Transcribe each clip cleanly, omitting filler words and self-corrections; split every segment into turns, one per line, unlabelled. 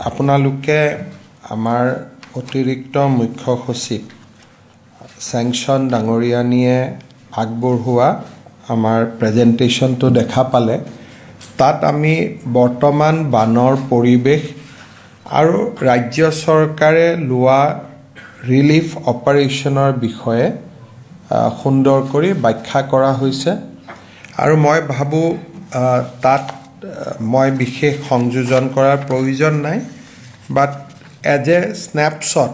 আপোনালোকে আমাৰ অতিৰিক্ত মুখ্য সচিব চেংচন ডাঙৰীয়ানীয়ে আগবঢ়োৱা আমাৰ প্ৰেজেণ্টেশ্যনটো দেখা পালে তাত আমি বৰ্তমান বানৰ পৰিৱেশ আৰু ৰাজ্য চৰকাৰে লোৱা ৰিলিফ অপাৰেশ্যনৰ বিষয়ে সুন্দৰ কৰি ব্যাখ্যা কৰা হৈছে আৰু মই ভাবোঁ তাত মই বিশেষ সংযোজন কৰাৰ প্ৰয়োজন নাই বাট এজ এ স্নেপশ্বট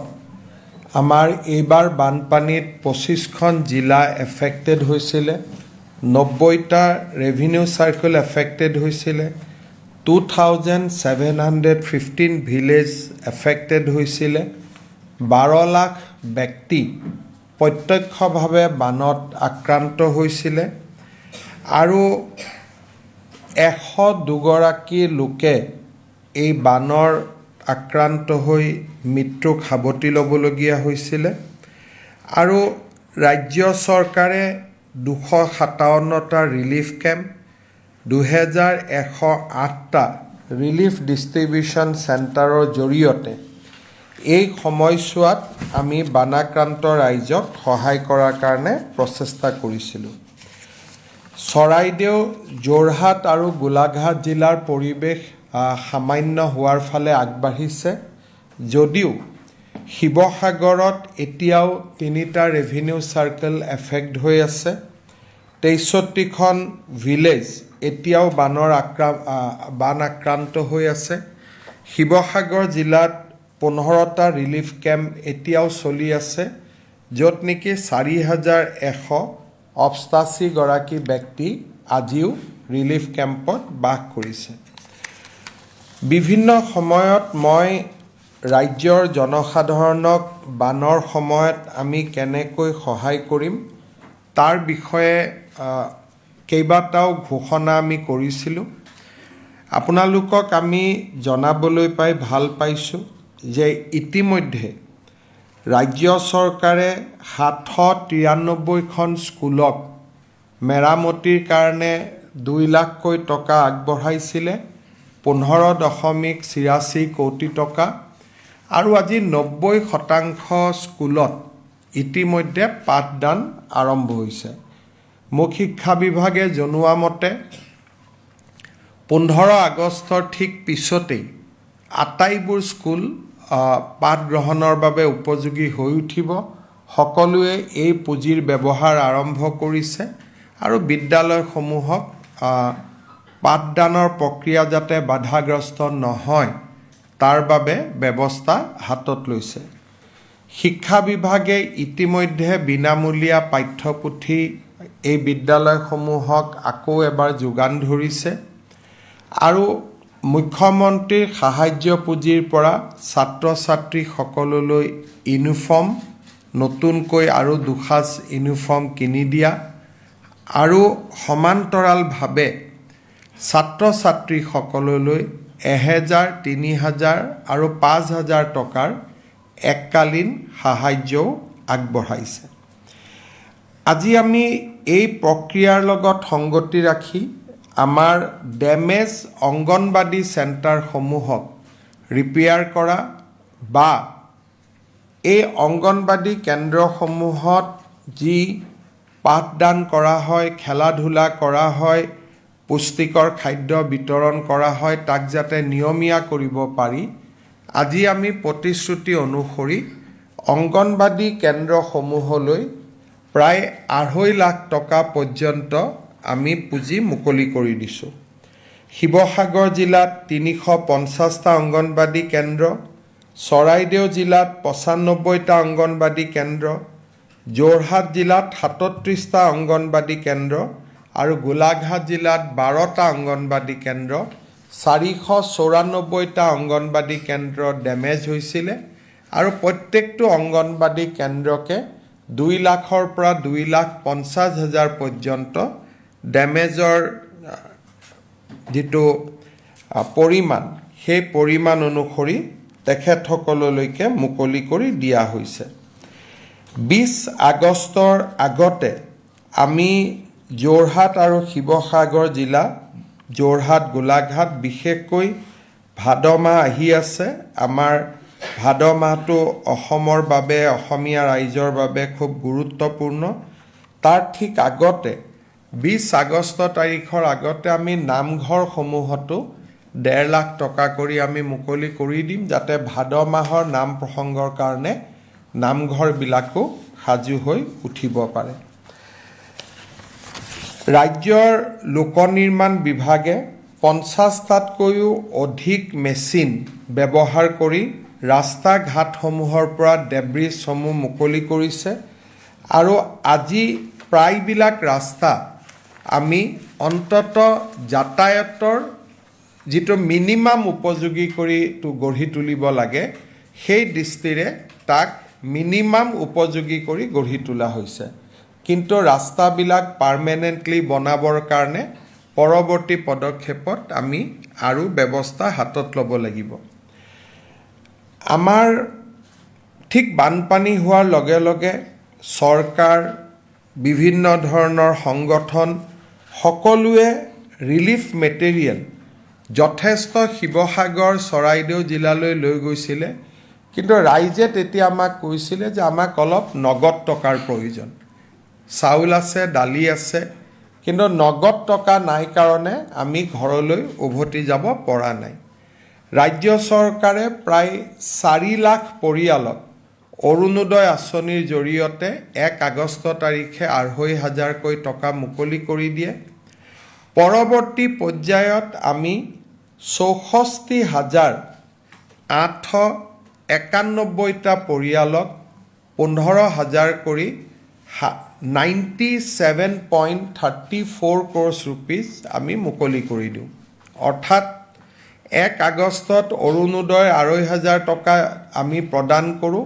আমাৰ এইবাৰ বানপানীত 25খন জিলা এফেক্টেড হৈছিলে 90টা ৰেভিনিউ চাৰ্কেল এফেক্টেড হৈছিলে 2715 ভিলেজ এফেক্টেড হৈছিলে 12 লাখ ব্যক্তি প্ৰত্যক্ষভাৱে বানত আক্ৰান্ত হৈছিলে আৰু 102 গৰাকী লোকে এই বানৰ আক্ৰান্ত হৈ মৃত্যুক সাৱটি ল'বলগীয়া হৈছিলে আৰু ৰাজ্য চৰকাৰে 257টা ৰিলিফ কেম্প 2108টা ৰিলিফ ডিষ্ট্ৰিবিউশ্যন চেণ্টাৰৰ জৰিয়তে এই সময়ছোৱাত আমি বানাক্ৰান্ত ৰাইজক সহায় কৰাৰ কাৰণে প্ৰচেষ্টা কৰিছিলোঁ চৰাইদেউ যোৰহাট আৰু গোলাঘাট জিলাৰ পৰিৱেশ সামান্য হোৱাৰ ফালে আগবাঢ়িছে যদিও শিৱসাগৰত এতিয়াও 3টা ৰেভিনিউ চাৰ্কেল এফেক্ট হৈ আছে 63খন ভিলেজ এতিয়াও বান আক্ৰান্ত হৈ আছে শিৱসাগৰ জিলাত 15টা ৰিলিফ কেম্প এতিয়াও চলি আছে য'ত নেকি 4188 গৰাকী ব্যক্তি আজিও ৰিলিফ কেম্পত বাস কৰিছে বিভিন্ন সময়ত মই ৰাজ্যৰ জনসাধাৰণক বানৰ সময়ত আমি কেনেকৈ সহায় কৰিম তাৰ বিষয়ে কেইবাটাও ঘোষণা আমি কৰিছিলোঁ আপোনালোকক আমি জনাবলৈ পাই ভাল পাইছোঁ যে ইতিমধ্যে ৰাজ্য চৰকাৰে 793খন স্কুলক মেৰামতিৰ কাৰণে 2 লাখকৈ টকা আগবঢ়াইছিলে 15.86 কোটি টকা আৰু আজি 90% স্কুলত ইতিমধ্যে পাঠদান আৰম্ভ হৈছে মুখ্য শিক্ষা বিভাগে জনোৱা মতে 15 আগষ্টৰ ঠিক পিছতেই আটাইবোৰ স্কুল পাঠ গ্ৰহণৰ বাবে উপযোগী হৈ উঠিব সকলোৱে এই পুঁজিৰ ব্যৱহাৰ আৰম্ভ কৰিছে আৰু বিদ্যালয়সমূহক পাঠদানৰ প্ৰক্ৰিয়া যাতে বাধাগ্ৰস্ত নহয় তাৰ বাবে ব্যৱস্থা হাতত লৈছে শিক্ষা বিভাগে ইতিমধ্যে বিনামূলীয়া পাঠ্যপুথি এই বিদ্যালয়সমূহক আকৌ এবাৰ যোগান ধৰিছে আৰু মুখ্যমন্ত্ৰীৰ সাহায্য পুঁজিৰ পৰা ছাত্ৰ ছাত্ৰীসকললৈ ইউনিফৰ্ম নতুনকৈ আৰু দুসাজ ইউনিফৰ্ম কিনি দিয়া আৰু সমান্তৰালভাৱে ছাত্ৰ ছাত্ৰীসকললৈ 1000 3000 আৰু 5000 টকাৰ এককালীন সাহায্যও আগবঢ়াইছে আজি আমি এই প্ৰক্ৰিয়াৰ লগত সংগতি ৰাখি আমাৰ ডেমেজ অংগনবাদী চেণ্টাৰসমূহক ৰিপেয়াৰ কৰা বা এই অংগনবাদী কেন্দ্ৰসমূহত যি পাঠদান কৰা হয় খেলা ধূলা কৰা হয় পুষ্টিকৰ খাদ্য বিতৰণ কৰা হয় তাক যাতে নিয়মীয়া কৰিব পাৰি আজি আমি প্ৰতিশ্ৰুতি অনুসৰি অংগনবাদী কেন্দ্ৰসমূহলৈ প্ৰায় 2.5 লাখ টকা পৰ্যন্ত আমি পুঁজি মুকলি কৰি দিছোঁ শিৱসাগৰ জিলাত 350টা অংগনবাদী কেন্দ্ৰ চৰাইদেউ জিলাত 95টা অংগনবাদী কেন্দ্ৰ যোৰহাট জিলাত 37টা অংগনবাদী কেন্দ্ৰ আৰু গোলাঘাট জিলাত 12টা অংগনবাদী কেন্দ্ৰ 494টা অংগনবাদী কেন্দ্ৰ ডেমেজ হৈছিলে আৰু প্ৰত্যেকটো অংগনবাদী কেন্দ্ৰকে 2 লাখৰ পৰা 2,50,000 পৰ্যন্ত ডেমেজৰ যিটো পৰিমাণ সেই পৰিমাণ অনুসৰি তেখেতসকললৈকে মুকলি কৰি দিয়া হৈছে 20 আগষ্টৰ আগতে আমি যোৰহাট আৰু শিৱসাগৰ জিলা যোৰহাট গোলাঘাট বিশেষকৈ ভাদ মাহ আহি আছে। আমাৰ ভাদ মাহটো অসমৰ বাবে, অসমীয়া ৰাইজৰ বাবে খুব গুৰুত্বপূৰ্ণ। তাৰ ঠিক আগতে 20 আগষ্ট তাৰিখৰ আগতে আমি নামঘৰসমূহতো 1.5 লাখ টকা কৰি আমি মুকলি কৰি দিম, যাতে ভাদ মাহৰ নাম প্ৰসংগৰ কাৰণে নামঘৰবিলাকো সাজু হৈ উঠিব পাৰে। ৰাজ্যৰ লোক নিৰ্মাণ বিভাগে 50টাতকৈও অধিক মেচিন ব্যৱহাৰ কৰি ৰাস্তা ঘাটসমূহৰ পৰা ডেব্ৰিজসমূহ মুকলি কৰিছে। আৰু আজি প্ৰায়বিলাক ৰাস্তা আমি অন্তত যাতায়াতৰ যিটো মিনিমাম উপযোগী কৰি গঢ়ি তুলিব লাগে, সেই দৃষ্টিৰে তাক মিনিমাম উপযোগী কৰি গঢ়ি তোলা হৈছে। কিন্তু ৰাস্তাবিলাক পাৰ্মানেণ্টলি বনাবৰ কাৰণে পৰৱৰ্তী পদক্ষেপত আমি আৰু ব্যৱস্থা হাতত ল'ব লাগিব। আমাৰ ঠিক বানপানী হোৱাৰ লগে লগে চৰকাৰ, বিভিন্ন ধৰণৰ সংগঠন সকলোৱে ৰিলিফ মেটেৰিয়েল যথেষ্ট শিৱসাগৰ, চৰাইদেউ জিলালৈ লৈ গৈছিলে। কিন্তু ৰাইজে তেতিয়া আমাক কৈছিলে যে আমাক অলপ নগদ টকাৰ প্ৰয়োজন। চাউল আছে, দালি আছে, কিন্তু নগদ টকা নাই কাৰণে আমি ঘৰলৈ উভতি যাব পৰা নাই। ৰাজ্য চৰকাৰে প্ৰায় 4 লাখ পৰিয়ালক অৰুণোদয় আঁচনিৰ জৰিয়তে 1 আগষ্ট তাৰিখে 2,500কৈ টকা মুকলি কৰি দিয়ে। পৰৱৰ্তী পৰ্যায়ত আমি 64,891টা পৰিয়ালক 15,000 কৰি 97.34 crores rupees আমি মুকলি কৰি দিওঁ। অৰ্থাৎ 1 আগষ্টত অৰুণোদয় 2,500 টকা আমি প্ৰদান কৰোঁ,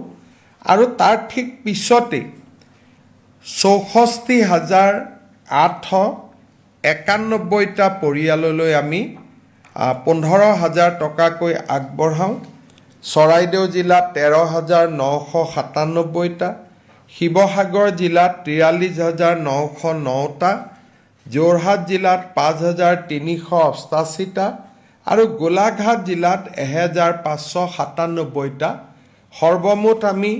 আৰু তাৰ ঠিক পিছতেই 64,891টা পৰিয়াললৈ আমি 15,000 টকাকৈ আগবঢ়াওঁ। চৰাইদেউ জিলাত 13,997টা, শিৱসাগৰ জিলাত 43,909টা, যোৰহাট জিলাত 5,388টা আৰু গোলাঘাট জিলাত 1,597টা। সৰ্বমুঠ আমি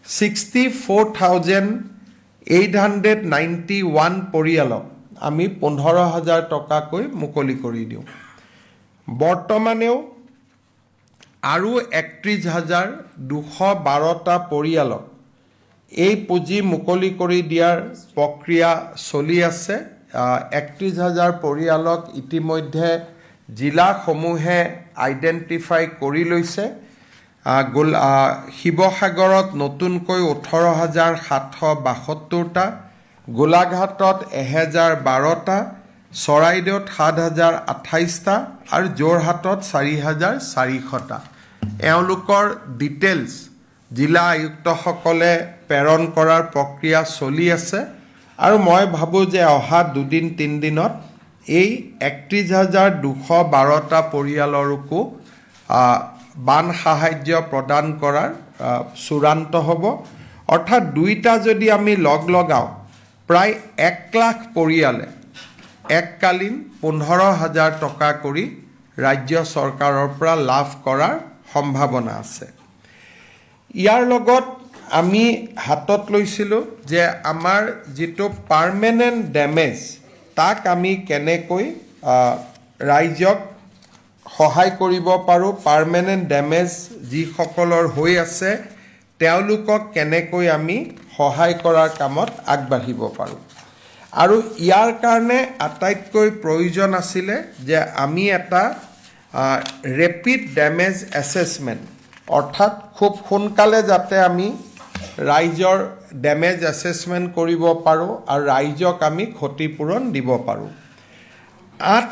64,891 পৰিয়ালক আমি 15,000 টকাকৈ মুকলি কৰি দিওঁ। বৰ্তমানেও আৰু 31,212টা পৰিয়ালক এই পুঁজি মুকলি কৰি দিয়াৰ প্ৰক্ৰিয়া চলি আছে। 31,000 পৰিয়ালক ইতিমধ্যে জিলাসমূহে আইডেণ্টিফাই কৰি লৈছে। শিৱসাগৰত নতুনকৈ 18,772টা, গোলাঘাটত 1,012টা, চৰাইদেউত 7,028টা আৰু যোৰহাটত 4,400টা। এওঁলোকৰ ডিটেইলছ জিলা আয়ুক্তসকলে প্ৰেৰণ কৰাৰ প্ৰক্ৰিয়া চলি আছে, আৰু মই ভাবোঁ যে অহা 2-3 দিনত এই 31,212টা পৰিয়ালৰকো বান সাহায্য প্ৰদান কৰাৰ চূড়ান্ত হ'ব। অৰ্থাৎ দুইটা যদি আমি লগাওঁ, প্ৰায় 1 লাখ পৰিয়ালে এককালীন 15,000 টকা কৰি ৰাজ্য চৰকাৰৰ পৰা লাভ কৰাৰ সম্ভাৱনা আছে। ইয়াৰ লগত আমি হাতত লৈছিলোঁ যে আমাৰ যিটো পাৰ্মানেণ্ট ডেমেজ, তাক আমি কেনেকৈ ৰাইজক সহায় কৰিব পাৰোঁ, পাৰ্মানেণ্ট ডেমেজ যিসকলৰ হৈ আছে তেওঁলোকক কেনেকৈ আমি সহায় কৰাৰ কামত আগবাঢ়িব পাৰোঁ। আৰু ইয়াৰ কাৰণে আটাইতকৈ প্ৰয়োজন আছিলে যে আমি এটা ৰেপিড ডেমেজ এছেছমেণ্ট, অৰ্থাৎ খুব সোনকালে যাতে আমি ৰাইজৰ ডেমেজ এছেছমেণ্ট কৰিব পাৰোঁ আৰু ৰাইজক আমি ক্ষতিপূৰণ দিব পাৰোঁ। 8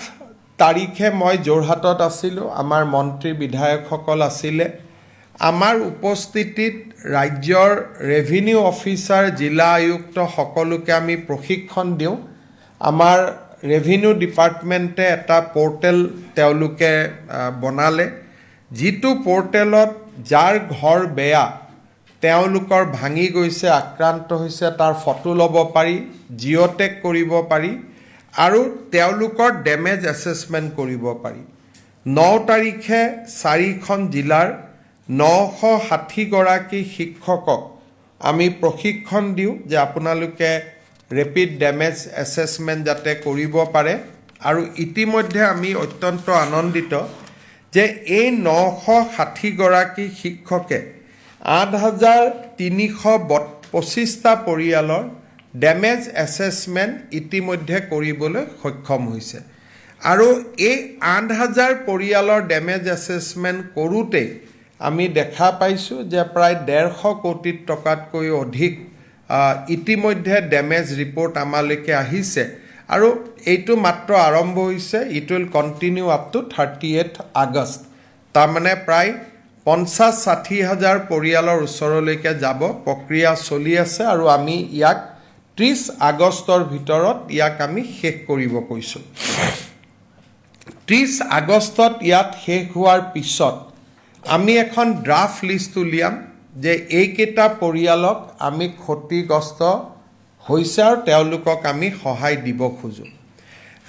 তাৰিখে মই যোৰহাটত আছিলোঁ, আমাৰ মন্ত্ৰী বিধায়কসকল আছিলে। আমাৰ উপস্থিতিত ৰাজ্যৰ ৰেভিনিউ অফিচাৰ, জিলা আয়ুক্ত সকলোকে আমি প্ৰশিক্ষণ দিওঁ। আমাৰ ৰেভিনিউ ডিপাৰ্টমেণ্টে এটা পৰ্টেল তেওঁলোকে বনালে, যিটো পৰ্টেলত যাৰ ঘৰ বেয়া, তেওঁলোকৰ ভাঙি গৈছে, আক্ৰান্ত হৈছে, তাৰ ফটো ল'ব পাৰি, জিঅ'টেগ কৰিব পাৰি আৰু তেওঁলোকৰ ডেমেজ এছেছমেণ্ট কৰিব পাৰি। 9 তাৰিখে 4খন জিলাৰ 960 গৰাকী শিক্ষকক আমি প্ৰশিক্ষণ দিওঁ যে আপোনালোকে ৰেপিড ডেমেজ এছেছমেণ্ট যাতে কৰিব পাৰে আৰু ইতিমধ্যে আমি অত্যন্ত আনন্দিত যে এই 960 গৰাকী শিক্ষকে 8,325টা পৰিয়ালৰ ডেমেজ এছেছমেণ্ট ইতিমধ্যে কৰিবলৈ সক্ষম হৈছে আৰু এই 8,000 পৰিয়ালৰ ডেমেজ এছেছমেণ্ট কৰোঁতে আমি দেখা পাইছোঁ যে প্ৰায় 150 কোটি টকাতকৈ অধিক ইতিমধ্যে ডেমেজ ৰিপৰ্ট আমালৈকে আহিছে আৰু এইটো মাত্ৰ আৰম্ভ হৈছে it will continue up to 38 August তাৰমানে প্ৰায় 50-60 হাজাৰ পৰিয়ালৰ ওচৰলৈকে যাব প্ৰক্ৰিয়া চলি আছে আৰু আমি ইয়াক 30 আগষ্টৰ ভিতৰত ইয়াক আমি শেষ কৰিব কৈছোঁ 30 আগষ্টত ইয়াত শেষ হোৱাৰ পিছত আমি এখন ড্ৰাফট লিষ্ট উলিয়াম যে এইকেইটা পৰিয়ালক আমি ক্ষতিগ্ৰস্ত হৈছে আৰু তেওঁলোকক আমি সহায় দিব খোজোঁ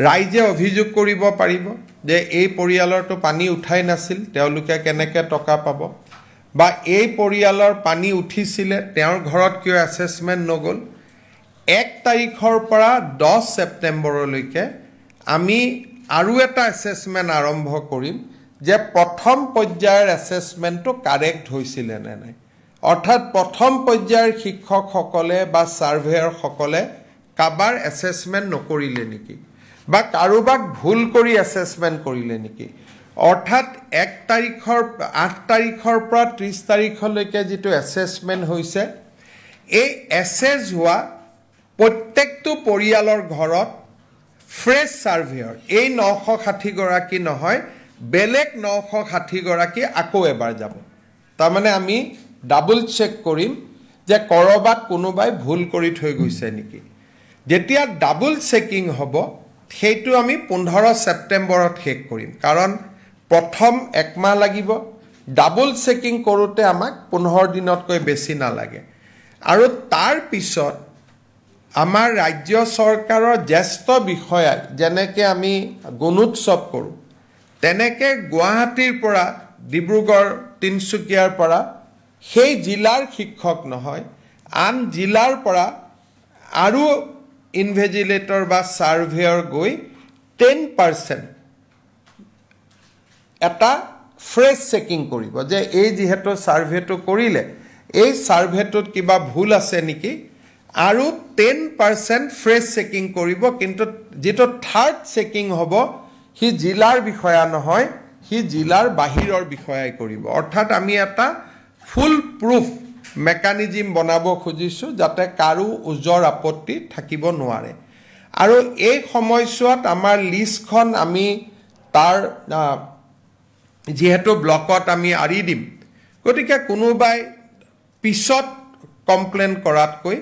ৰাইজে অভিযোগ কৰিব পাৰিব যে এই পৰিয়ালৰটো পানী উঠাই নাছিল তেওঁলোকে কেনেকৈ টকা পাব বা এই পৰিয়ালৰ পানী উঠিছিলে তেওঁৰ ঘৰত কিয় এছেছমেণ্ট নগ'ল 1 তাৰিখৰ পৰা 10 ছেপ্টেম্বৰলৈকে আমি আৰু এটা এছেছমেণ্ট আৰম্ভ কৰিম যে প্ৰথম পৰ্যায়ৰ এছেছমেণ্টটো কাৰেক্ট হৈছিলে নে নাই অৰ্থাৎ প্ৰথম পৰ্যায়ৰ শিক্ষকসকলে বা ছাৰ্ভেয়াৰসকলে কাবাৰ এছেছমেণ্ট নকৰিলে নেকি বা কাৰোবাক ভুল কৰি এছেছমেণ্ট কৰিলে নেকি অৰ্থাৎ 8 তাৰিখৰ পৰা 30 তাৰিখলৈকে যিটো এছেছমেণ্ট হৈছে এই এছেছ হোৱা প্ৰত্যেকটো পৰিয়ালৰ ঘৰত ফ্ৰেছ ছাৰ্ভেয়াৰ এই 960 গৰাকী নহয় বেলেগ 960 গৰাকী আকৌ এবাৰ যাব তাৰমানে আমি ডাবল চেক কৰিম যে কৰবাত কোনোবাই ভুল কৰি থৈ গৈছে নেকি যেতিয়া ডাবল চেকিং হ'ব সেইটো আমি 15 ছেপ্টেম্বৰত শেষ কৰিম কাৰণ প্ৰথম একমাহ লাগিব ডাবল চেকিং কৰোঁতে আমাক 15 দিনতকৈ বেছি নালাগে আৰু তাৰ পিছত আমাৰ ৰাজ্য চৰকাৰৰ জ্যেষ্ঠ বিষয়াই যেনেকৈ আমি গুণোৎসৱ কৰোঁ তেনেকৈ গুৱাহাটীৰ পৰা ডিব্ৰুগড় তিনিচুকীয়াৰ পৰা সেই জিলাৰ শিক্ষক নহয় আন জিলাৰ পৰা আৰু ইনভেজিলেটৰ বা ছাৰ্ভেয়াৰ গৈ 10% এটা ফ্ৰেছ চেকিং কৰিব যে এই যিহেতু ছাৰ্ভেটো কৰিলে এই ছাৰ্ভেটোত কিবা ভুল আছে নেকি আৰু 10% ফ্ৰেছ চেকিং কৰিব কিন্তু যেটো থাৰ্ড চেকিং হ'ব হি জিলাৰ বিষয়া নহয় হি জিলাৰ বাহিৰৰ বিষয়াই কৰিব অৰ্থাৎ আমি এটা ফুল প্ৰুফ মেকানিজম বনাব খুজিছোঁ যাতে কাৰো ওজৰ আপত্তি থাকিব নোৱাৰে আৰু এই সময়ছোৱাত আমাৰ লিষ্টখন আমি তাৰ যেহেতু ব্লকত আমি আৰি দিম গতিকে কোনোবাই পিছত কমপ্লেইন কৰাতকৈ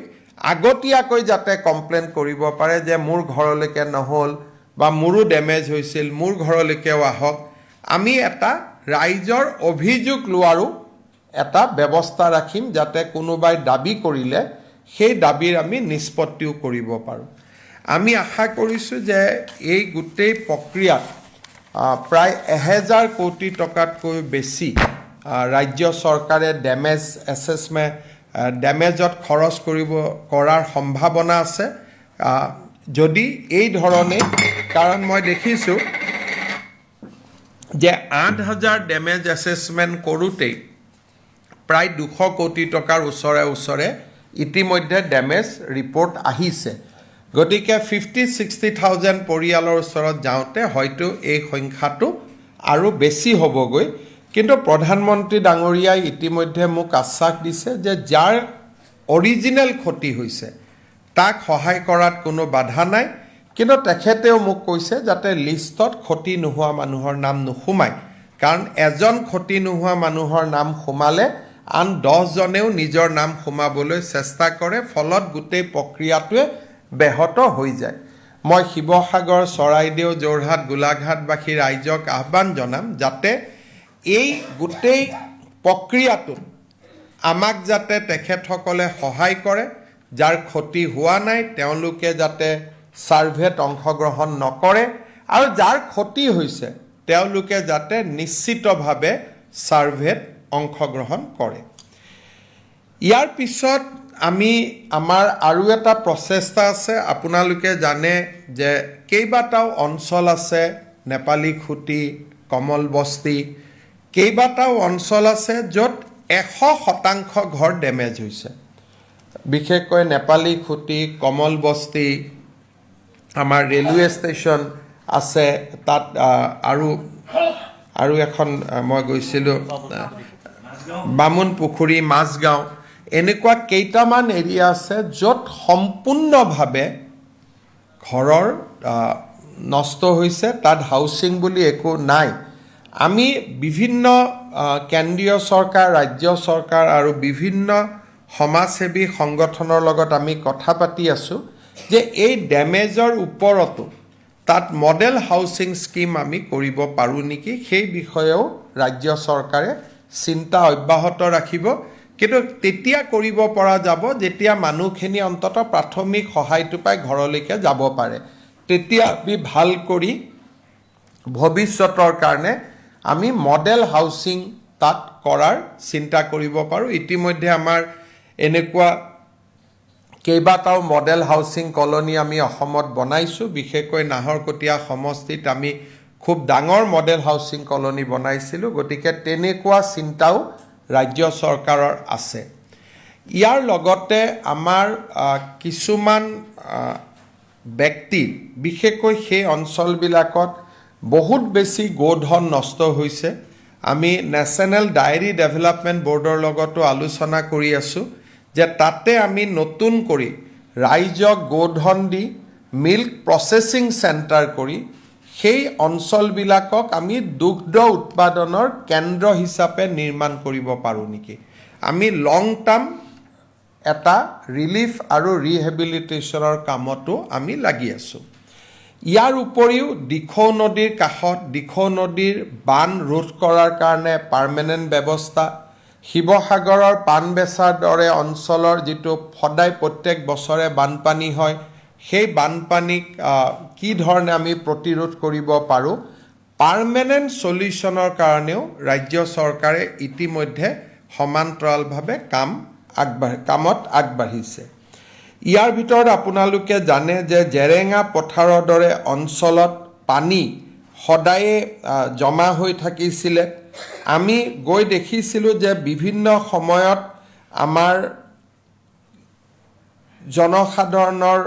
আগতীয়াকৈ যাতে কমপ্লেইন কৰিব পাৰে যে মোৰ ঘৰলৈকে নহ'ল বা মোৰো ডেমেজ হৈছিল মোৰ ঘৰলৈকেও আহক আমি এটা ৰাইজৰ অভিযোগ লোৱাৰো এটা ব্যৱস্থা ৰাখিম যাতে কোনোবাই দাবী কৰিলে সেই দাবীৰ আমি নিষ্পত্তিও কৰিব পাৰোঁ আমি আশা কৰিছোঁ যে এই গোটেই প্ৰক্ৰিয়াত প্ৰায় 1000 কোটি টকাতকৈ বেছি ৰাজ্য চৰকাৰে ডেমেজ এছেছমেণ্ট ডেমেজত খৰচ কৰাৰ সম্ভাৱনা আছে যদি এই ধৰণে কাৰণ মই দেখিছোঁ যে 8000 ডেমেজ এছেছমেণ্ট কৰোঁতেই প্ৰায় 200 কোটি টকাৰ ওচৰে ইতিমধ্যে ডেমেজ ৰিপৰ্ট আহিছে গতিকে 50-60,000 পৰিয়ালৰ ওচৰত যাওঁতে হয়তো এই সংখ্যাটো আৰু বেছি হ'বগৈ কিন্তু প্ৰধানমন্ত্ৰী ডাঙৰীয়াই ইতিমধ্যে মোক আশ্বাস দিছে যে যাৰ অৰিজিনেল ক্ষতি হৈছে তাক সহায় কৰাত কোনো বাধা নাই কিন্তু তেখেতেও মোক কৈছে যাতে লিষ্টত ক্ষতি নোহোৱা মানুহৰ নাম নোসোমায় কাৰণ এজন ক্ষতি নোহোৱা মানুহৰ নাম সোমালে আন 10 জনেও নিজৰ নাম সোমাবলৈ চেষ্টা কৰে ফলত গোটেই প্ৰক্ৰিয়াটোৱে ব্যাহত হৈ যায় মই শিৱসাগৰ চৰাইদেউ যোৰহাট গোলাঘাটবাসী ৰাইজক আহ্বান জনাম যাতে এই গোটেই প্ৰক্ৰিয়াটোত আমাক যাতে তেখেতসকলে সহায় কৰে যাৰ ক্ষতি হোৱা নাই তেওঁলোকে যাতে ছাৰ্ভেত অংশগ্ৰহণ নকৰে আৰু যাৰ ক্ষতি হৈছে তেওঁলোকে যাতে নিশ্চিতভাৱে সাৰ্ভেত অংশগ্ৰহণ কৰে। ইয়াৰ পিছত আমি আমাৰ আৰু এটা প্ৰচেষ্টা আছে। আপোনালোকে জানে যে কেইবাটাও অঞ্চল আছে, নেপালী খুটি, কমল বস্তি, কেইবাটাও অঞ্চল আছে য'ত 100% ঘৰ ডেমেজ হৈছে। বিশেষকৈ নেপালী খুটি, কমল বস্তি, আমাৰ ৰেলৱে ষ্টেচন আছে, তাত আৰু এখন মই গৈছিলোঁ বামুণ পুখুৰী, মাছগাঁও, এনেকুৱা কেইটামান এৰিয়া আছে য'ত সম্পূৰ্ণভাৱে ঘৰৰ নষ্ট হৈছে, তাত হাউচিং বুলি একো নাই। আমি বিভিন্ন কেন্দ্ৰীয় চৰকাৰ, ৰাজ্য চৰকাৰ আৰু বিভিন্ন সমাজসেৱী সংগঠনৰ লগত আমি কথা পাতি আছোঁ যে এই ডেমেজৰ ওপৰতো তাত মডেল হাউচিং স্কিম আমি কৰিব পাৰোঁ নেকি, সেই বিষয়েও ৰাজ্য চৰকাৰে চিন্তা অব্যাহত ৰাখিব। কিন্তু তেতিয়া কৰিব পৰা যাব যেতিয়া মানুহখিনি অন্তত প্ৰাথমিক সহায়টো পাই ঘৰলৈকে যাব পাৰে। তেতিয়া আমি ভাল কৰি ভৱিষ্যতৰ কাৰণে আমি মডেল হাউচিং তাত কৰাৰ চিন্তা কৰিব পাৰোঁ। ইতিমধ্যে আমাৰ এনেকুৱা কেইবাটাও মডেল হাউচিং কলনী আমি অসমত বনাইছোঁ। বিশেষকৈ নাহৰকটীয়া সমষ্টিত আমি খুব ডাঙৰ মডেল হাউচিং কলনী বনাইছিলোঁ। গতিকে তেনেকুৱা চিন্তাও ৰাজ্য চৰকাৰৰ আছে। ইয়াৰ লগতে আমাৰ কিছুমান ব্যক্তি, বিশেষকৈ সেই অঞ্চলবিলাকত বহুত বেছি গোধন নষ্ট হৈছে। আমি নেশ্যনেল ডায়েৰী ডেভেলপমেণ্ট বৰ্ডৰ লগতো আলোচনা কৰি আছোঁ যে তাতে আমি নতুন কৰি ৰাইজক গোধন দি মিল্ক প্ৰচেছিং চেণ্টাৰ কৰি সেই অঞ্চলবিলাকক আমি দুগ্ধ উৎপাদনৰ কেন্দ্ৰ হিচাপে নিৰ্মাণ কৰিব পাৰোঁ নেকি। আমি লং টাৰ্ম এটা ৰিলিফ আৰু ৰিহেবিলিটেশ্যনৰ কামতো আমি লাগি আছোঁ। ইয়াৰ উপৰিও দিখৌ নদীৰ কাষত দিখৌ নদীৰ বান ৰোধ কৰাৰ কাৰণে পাৰ্মানেণ্ট ব্যৱস্থা, শিৱসাগৰৰ পাণবেচাৰ দৰে অঞ্চলৰ যিটো সদায় প্ৰত্যেক বছৰে বানপানী হয়, সেই বানপানীক কি ধৰণে আমি প্ৰতিৰোধ কৰিব পাৰোঁ, পাৰ্মানেণ্ট সলিউশ্যনৰ কাৰণেও ৰাজ্য চৰকাৰে ইতিমধ্যে সমান্তৰালভাৱে কামত আগবাঢ়িছে। ইয়াৰ ভিতৰত আপোনালোকে জানে যে জেৰেঙা পথাৰৰ দৰে অঞ্চলত পানী সদায়ে জমা হৈ থাকিছিলে। আমি গৈ দেখিছিলোঁ যে বিভিন্ন সময়ত আমাৰ জনসাধাৰণৰ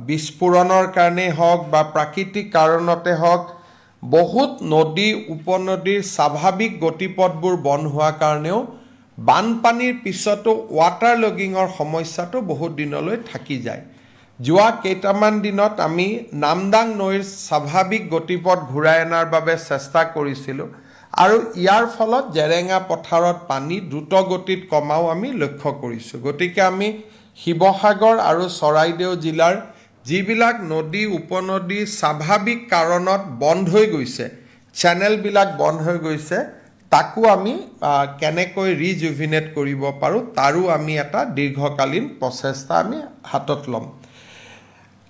বিস্ফোৰণৰ কাৰণেই হওক বা প্ৰাকৃতিক কাৰণতে হওক, বহুত নদী উপনদীৰ স্বাভাৱিক গতিপথবোৰ বন্ধ হোৱাৰ কাৰণেও বানপানীৰ পিছতো ৱাটাৰ লগিঙৰ সমস্যাটো বহুত দিনলৈ থাকি যায়। যোৱা কেইটামান দিনত আমি নামদাং নৈৰ স্বাভাৱিক গতিপথ ঘূৰাই অনাৰ বাবে চেষ্টা কৰিছিলোঁ আৰু ইয়াৰ ফলত জেৰেঙা পথাৰত পানী দ্ৰুত গতিত কমাও আমি লক্ষ্য কৰিছোঁ। গতিকে আমি শিৱসাগৰ আৰু চৰাইদেউ জিলাৰ যিবিলাক নদী উপনদী স্বাভাৱিক কাৰণত বন্ধ হৈ গৈছে, চেনেলবিলাক বন্ধ হৈ গৈছে, তাকো আমি কেনেকৈ ৰিজুভিনেট কৰিব পাৰোঁ তাৰো আমি এটা দীৰ্ঘকালীন প্ৰচেষ্টা আমি হাতত ল'ম।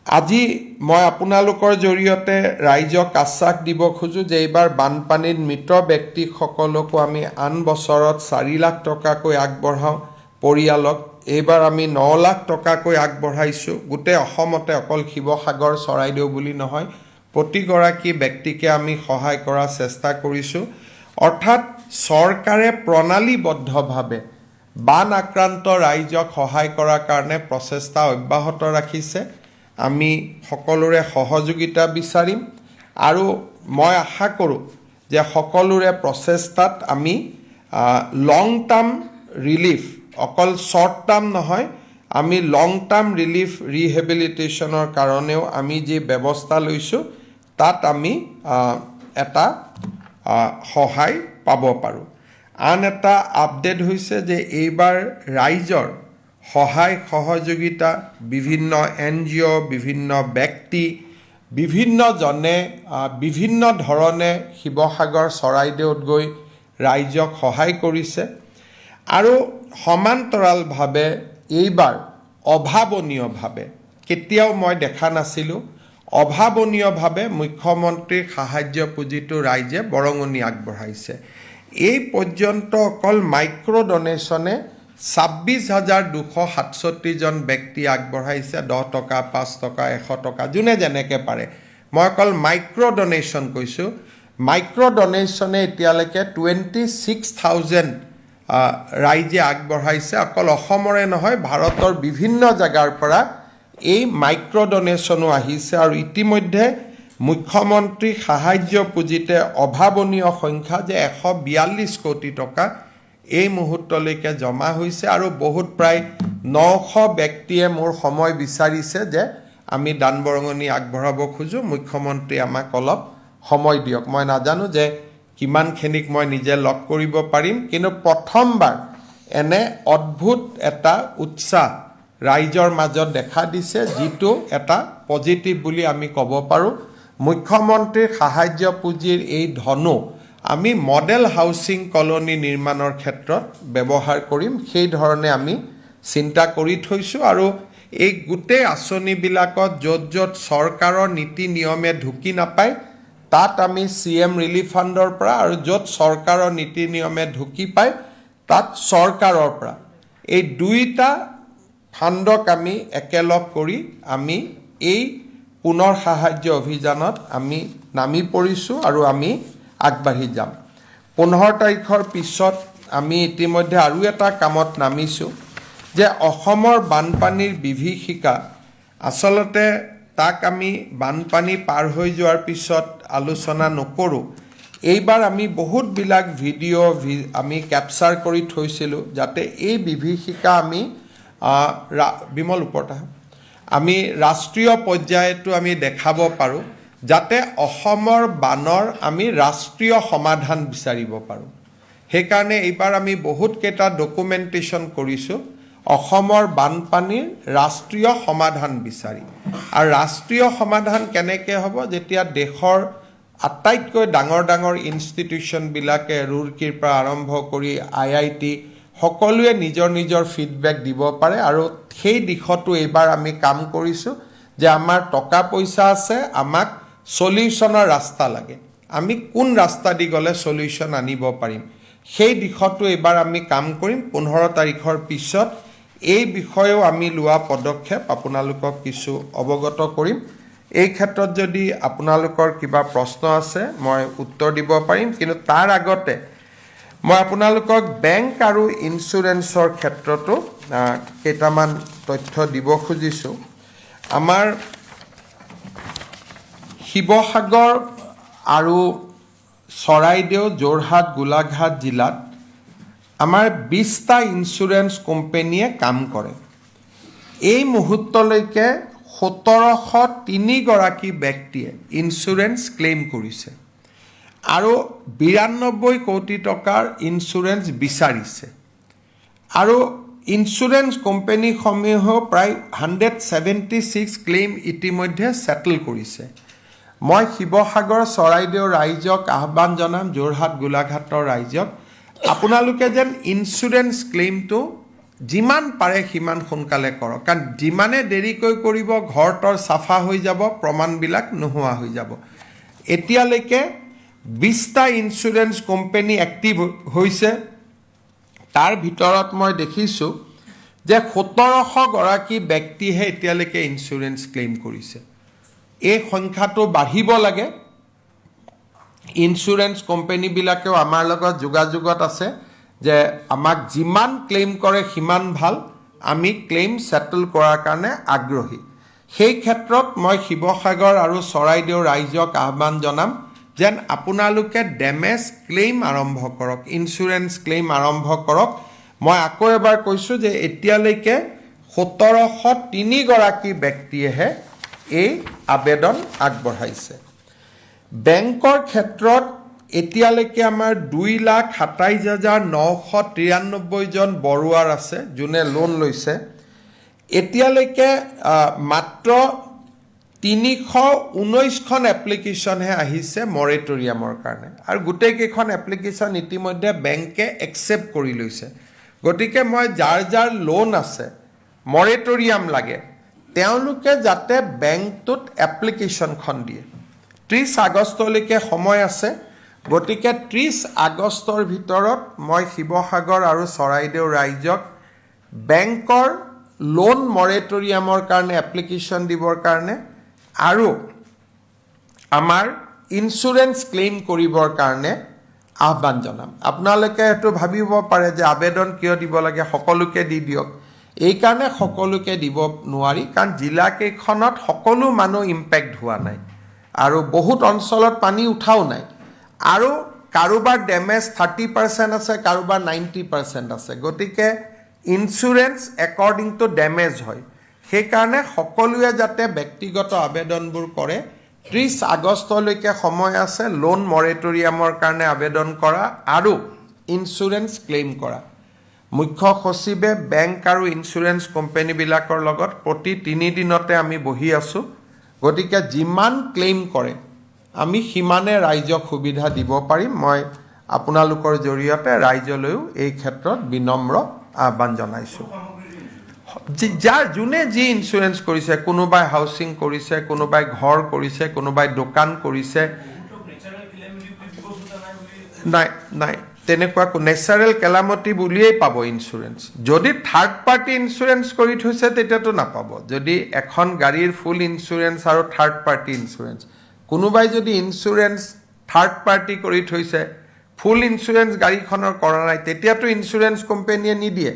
আজি মই আপোনালোকৰ জৰিয়তে ৰাইজক আশ্বাস দিব খোজোঁ যে এইবাৰ বানপানীত মৃত ব্যক্তিসকলকো আমি আন বছৰত 4 লাখ টকাকৈ আগবঢ়াওঁ পৰিয়ালক। এইবাৰ আমি 9 লাখ টকাকৈ আগবঢ়াইছোঁ। গোটেই অসমতে, অকল শিৱসাগৰ চৰাইদেউ বুলি নহয়, প্ৰতিগৰাকী ব্যক্তিকে আমি সহায় কৰাৰ চেষ্টা কৰিছোঁ। অৰ্থাৎ চৰকাৰে প্ৰণালীবদ্ধভাৱে বান আক্ৰান্ত ৰাইজক সহায় কৰাৰ কাৰণে প্ৰচেষ্টা অব্যাহত ৰাখিছে। আমি সকলোৰে সহযোগিতা বিচাৰিম আৰু মই আশা কৰোঁ যে সকলোৰে প্ৰচেষ্টাত আমি লং টাৰ্ম ৰিলিফ, অকল শ্বৰ্ট টাৰ্ম নহয়, আমি লং টাৰ্ম ৰিলিফ ৰিহেবিলিটেশ্যনৰ কাৰণেও আমি যি ব্যৱস্থা লৈছোঁ তাত আমি এটা সহায় পাব পাৰোঁ। আন এটা আপডেট হৈছে যে এইবাৰ ৰাইজৰ সহায় সহযোগিতা বিভিন্ন NGO, বিভিন্ন ব্যক্তি, বিভিন্নজনে বিভিন্ন ধৰণে শিৱসাগৰ চৰাইদেউত গৈ ৰাইজক সহায় কৰিছে আৰু সমান্তৰালভাৱে এইবাৰ অভাৱনীয়ভাৱে, কেতিয়াও মই দেখা নাছিলোঁ, অভাৱনীয়ভাৱে মুখ্যমন্ত্ৰীৰ সাহায্য পুঁজিটো ৰাইজে বৰঙণি আগবঢ়াইছে। এই পৰ্যন্ত অকল মাইক্ৰ' ডনেশ্যনে 26,267 জন ব্যক্তি আগবঢ়াইছে। 10 টকা, 5 টকা, 100 টকা, যোনে যেনেকৈ পাৰে। মই অকল মাইক্ৰ' ডনেশ্যন কৈছোঁ। মাইক্ৰ' ডনেশ্যনে এতিয়ালৈকে 26,000 ৰাইজে আগবঢ়াইছে। অকল অসমৰে নহয়, ভাৰতৰ বিভিন্ন জেগাৰ পৰা এই মাইক্ৰ' ডনেশ্যনো আহিছে আৰু ইতিমধ্যে মুখ্যমন্ত্ৰী সাহায্য পুঁজিতে অভাৱনীয় সংখ্যা যে 142 কোটি টকা এই মুহূৰ্তলৈকে জমা হৈছে আৰু বহুত প্ৰায় 900 ব্যক্তিয়ে মোৰ সময় বিচাৰিছে যে আমি দান বৰঙণি আগবঢ়াব খোজোঁ, মুখ্যমন্ত্ৰী আমাক অলপ সময় দিয়ক। মই নাজানো যে কিমানখিনিক মই নিজে লগ কৰিব পাৰিম, কিন্তু প্ৰথমবাৰ এনে অদ্ভুত এটা উৎসাহ ৰাইজৰ মাজত দেখা দিছে, যিটো এটা পজিটিভ বুলি আমি ক'ব পাৰোঁ। মুখ্যমন্ত্ৰীৰ সাহায্য পুঁজিৰ এই ধনো আমি মডেল হাউচিং কলনী নিৰ্মাণৰ ক্ষেত্ৰত ব্যৱহাৰ কৰিম, সেই ধৰণে আমি চিন্তা কৰি থৈছোঁ। আৰু এই গোটেই আঁচনিবিলাকত য'ত য'ত চৰকাৰৰ নীতি নিয়মে ঢুকি নাপায়, তাত আমি CM ৰিলিফ ফাণ্ডৰ পৰা, আৰু য'ত চৰকাৰৰ নীতি নিয়মে ঢুকি পায় তাত চৰকাৰৰ পৰা, এই দুইটা ফাণ্ডক আমি একেলগ কৰি আমি এই পুনৰ সাহায্য অভিযানত আমি নামি পৰিছোঁ আৰু আমি আগবাঢ়ি যাম। 15 তাৰিখৰ পিছত আমি ইতিমধ্যে আৰু এটা কামত নামিছোঁ যে অসমৰ বানপানীৰ বিভীষিকা, আচলতে তাক আমি বানপানী পাৰ হৈ যোৱাৰ পিছত আলোচনা নকৰোঁ। এইবাৰ আমি বহুতবিলাক ভিডিঅ' আমি কেপচাৰ কৰি থৈছিলোঁ, যাতে এই বিভীষিকা আমি বিমল ওপৰত আমি ৰাষ্ট্ৰীয় পৰ্যায়তো আমি দেখাব পাৰোঁ, যাতে অসমৰ বানৰ আমি ৰাষ্ট্ৰীয় সমাধান বিচাৰিব পাৰোঁ। সেইকাৰণে এইবাৰ আমি বহুতকেইটা ডকুমেণ্টেশ্যন কৰিছোঁ অসমৰ বানপানীৰ ৰাষ্ট্ৰীয় সমাধান বিচাৰি। আৰু ৰাষ্ট্ৰীয় সমাধান কেনেকৈ হ'ব, যেতিয়া দেশৰ আটাইতকৈ ডাঙৰ ডাঙৰ ইনষ্টিটিউশ্যনবিলাকে ৰুৰকীৰ পৰা আৰম্ভ কৰি IIT সকলোৱে নিজৰ নিজৰ ফিডবেক দিব পাৰে। আৰু সেই দিশতো এইবাৰ আমি কাম কৰিছোঁ যে আমাৰ টকা পইচা আছে, আমাক সলিউশ্যনৰ ৰাস্তা লাগে, আমি কোন ৰাস্তা দি গ'লে সলিউশ্যন আনিব পাৰিম, সেই দিশতো এইবাৰ আমি কাম কৰিম। 15 তাৰিখৰ পিছত এই বিষয়েও আমি লোৱা পদক্ষেপ আপোনালোকক কিছু অৱগত কৰিম। এই ক্ষেত্ৰত যদি আপোনালোকৰ কিবা প্ৰশ্ন আছে মই উত্তৰ দিব পাৰিম, কিন্তু তাৰ আগতে মই আপোনালোকক বেংক আৰু ইঞ্চুৰেঞ্চৰ ক্ষেত্ৰতো কেইটামান তথ্য দিব খুজিছোঁ। আমাৰ শিৱসাগৰ আৰু চৰাইদেউ, যোৰহাট, গোলাঘাট জিলাত আমাৰ 20টা ইঞ্চুৰেঞ্চ কোম্পানীয়ে কাম কৰে। এই মুহূৰ্তলৈকে 1703 গৰাকী ব্যক্তিয়ে ইঞ্চুৰেঞ্চ ক্লেইম কৰিছে আৰু 92 কোটি টকাৰ ইঞ্চুৰেঞ্চ বিচাৰিছে। আৰু ইঞ্চুৰেঞ্চ কোম্পানীসমূহেও প্ৰায় 176 ক্লেইম ইতিমধ্যে ছেটেল কৰিছে। মই শিৱসাগৰ, চৰাইদেউ ৰাইজক আহ্বান জনাম, যোৰহাট, গোলাঘাটৰ ৰাইজক, আপোনালোকে যেন ইঞ্চুৰেঞ্চ ক্লেইমটো যিমান পাৰে সিমান সোনকালে কৰক, কাৰণ যিমানে দেৰিকৈ কৰিব ঘৰটোৰ চাফা হৈ যাব, প্ৰমাণবিলাক নোহোৱা হৈ যাব। এতিয়ালৈকে 20টা ইঞ্চুৰেঞ্চ কোম্পানী এক্টিভ হৈছে। তাৰ ভিতৰত মই দেখিছোঁ যে 1700 গৰাকী ব্যক্তিহে এতিয়ালৈকে ইঞ্চুৰেঞ্চ ক্লেইম কৰিছে। এই সংখ্যাটো বাঢ়িব লাগে। ইঞ্চুৰেঞ্চ কোম্পানীবিলাকেও আমাৰ লগত যোগাযোগত আছে যে আমাক যিমান ক্লেইম কৰে সিমান ভাল, আমি ক্লেইম ছেটেল কৰাৰ কাৰণে আগ্ৰহী। সেই ক্ষেত্ৰত মই শিৱসাগৰ আৰু চৰাইদেউ ৰাইজক আহ্বান জনাম যেন আপোনালোকে ডেমেজ ক্লেইম আৰম্ভ কৰক, ইঞ্চুৰেঞ্চ ক্লেইম আৰম্ভ কৰক। মই আকৌ এবাৰ কৈছোঁ যে এতিয়ালৈকে 1703 গৰাকী ব্যক্তিয়েহে এই আবেদন আগবঢ়াইছে। বেংকৰ ক্ষেত্ৰত এতিয়ালৈকে আমাৰ 2,27,993 জন বৰুৱাৰ আছে যোনে লোন লৈছে। এতিয়ালৈকে মাত্ৰ 319খন এপ্লিকেশ্যনহে আহিছে মৰেটৰিয়ামৰ কাৰণে, আৰু গোটেইকেইখন এপ্লিকেশ্যন ইতিমধ্যে বেংকে একচেপ্ট কৰি লৈছে। গতিকে মই যাৰ যাৰ লোন আছে, মৰেটৰিয়াম লাগে, তেওঁলোকে যাতে বেংকটোত এপ্লিকেশ্যনখন দিয়ে 30 আগষ্টলৈকে সময় আছে গতিকে 30 আগষ্টৰ ভিতৰত মই শিৱসাগৰ আৰু চৰাইদেউ ৰাইজক বেংকৰ লোন মৰেটৰিয়ামৰ কাৰণে এপ্লিকেশ্যন দিবৰ কাৰণে আৰু আমাৰ ইন্স্যুৰেন্স ক্লেইম কৰিবৰ কাৰণে আহ্বান জনাম আপোনালোকে এটো ভাবিব পাৰে যে আবেদন কিয় দিব লাগে সকলোকে দি দিয়ক এই কাৰণে সকলোকে দিব নোৱাৰি কাৰণ জিলা কেইখনত সকলো মানুহ ইম্প্যাক্ট হোৱা নাই আৰু বহুত অঞ্চলত পানী উঠাও নাই আৰু কাৰোবাৰ ড্যামেজ 30% আছে কাৰোবাৰ 90% আছে গতিকে ইন্স্যুৰেন্স একৰ্ডিং টু ড্যামেজ হয় সেই কাৰণে সকলোৱে যাতে ব্যক্তিগত আবেদনবোৰ কৰে 30 আগষ্টলৈকে সময় আছে লোন মৰেটৰিয়ামৰ কাৰণে আবেদন কৰা আৰু ইন্স্যুৰেন্স ক্লেইম কৰা মুখ্য সচিবে বেংক আৰু ইন্স্যুৰেন্স কোম্পানী বিলাকৰ লগত প্ৰতি 3 দিনতে আমি বহি আছো গতিকে যিমান ক্লেইম কৰে আমি হিমানে ৰাইজক সুবিধা দিব পাৰিম মই আপোনালোকৰ জৰিয়তে ৰাইজলৈও এই ক্ষেত্ৰত বিনম্ৰ আহ্বান জনাইছো যাৰ জুনে যি ইন্স্যুৰেন্স কৰিছে কোনোবাই হাউচিং কৰিছে কোনোবাই ঘৰ কৰিছে কোনোবাই দোকান কৰিছে নাই নাই তেনেকুৱা নেচাৰেল কেলামিটি বুলিয়েই পাব ইন্স্যুৰেন্স যদি থাৰ্ড পাৰ্টি ইন্স্যুৰেন্স কৰি থৈছে তেতিয়াতো নাপাব যদি এখন গাড়ীৰ ফুল ইন্স্যুৰেন্স আৰু থাৰ্ড পাৰ্টি ইন্স্যুৰেন্স কোনোবাই যদি ইন্স্যুৰেন্স থাৰ্ড পাৰ্টি কৰি থৈছে ফুল ইন্স্যুৰেন্স গাড়ীখনৰ কৰা নাই তেতিয়াতো ইন্স্যুৰেন্স কোম্পানীয়ে নিদিয়ে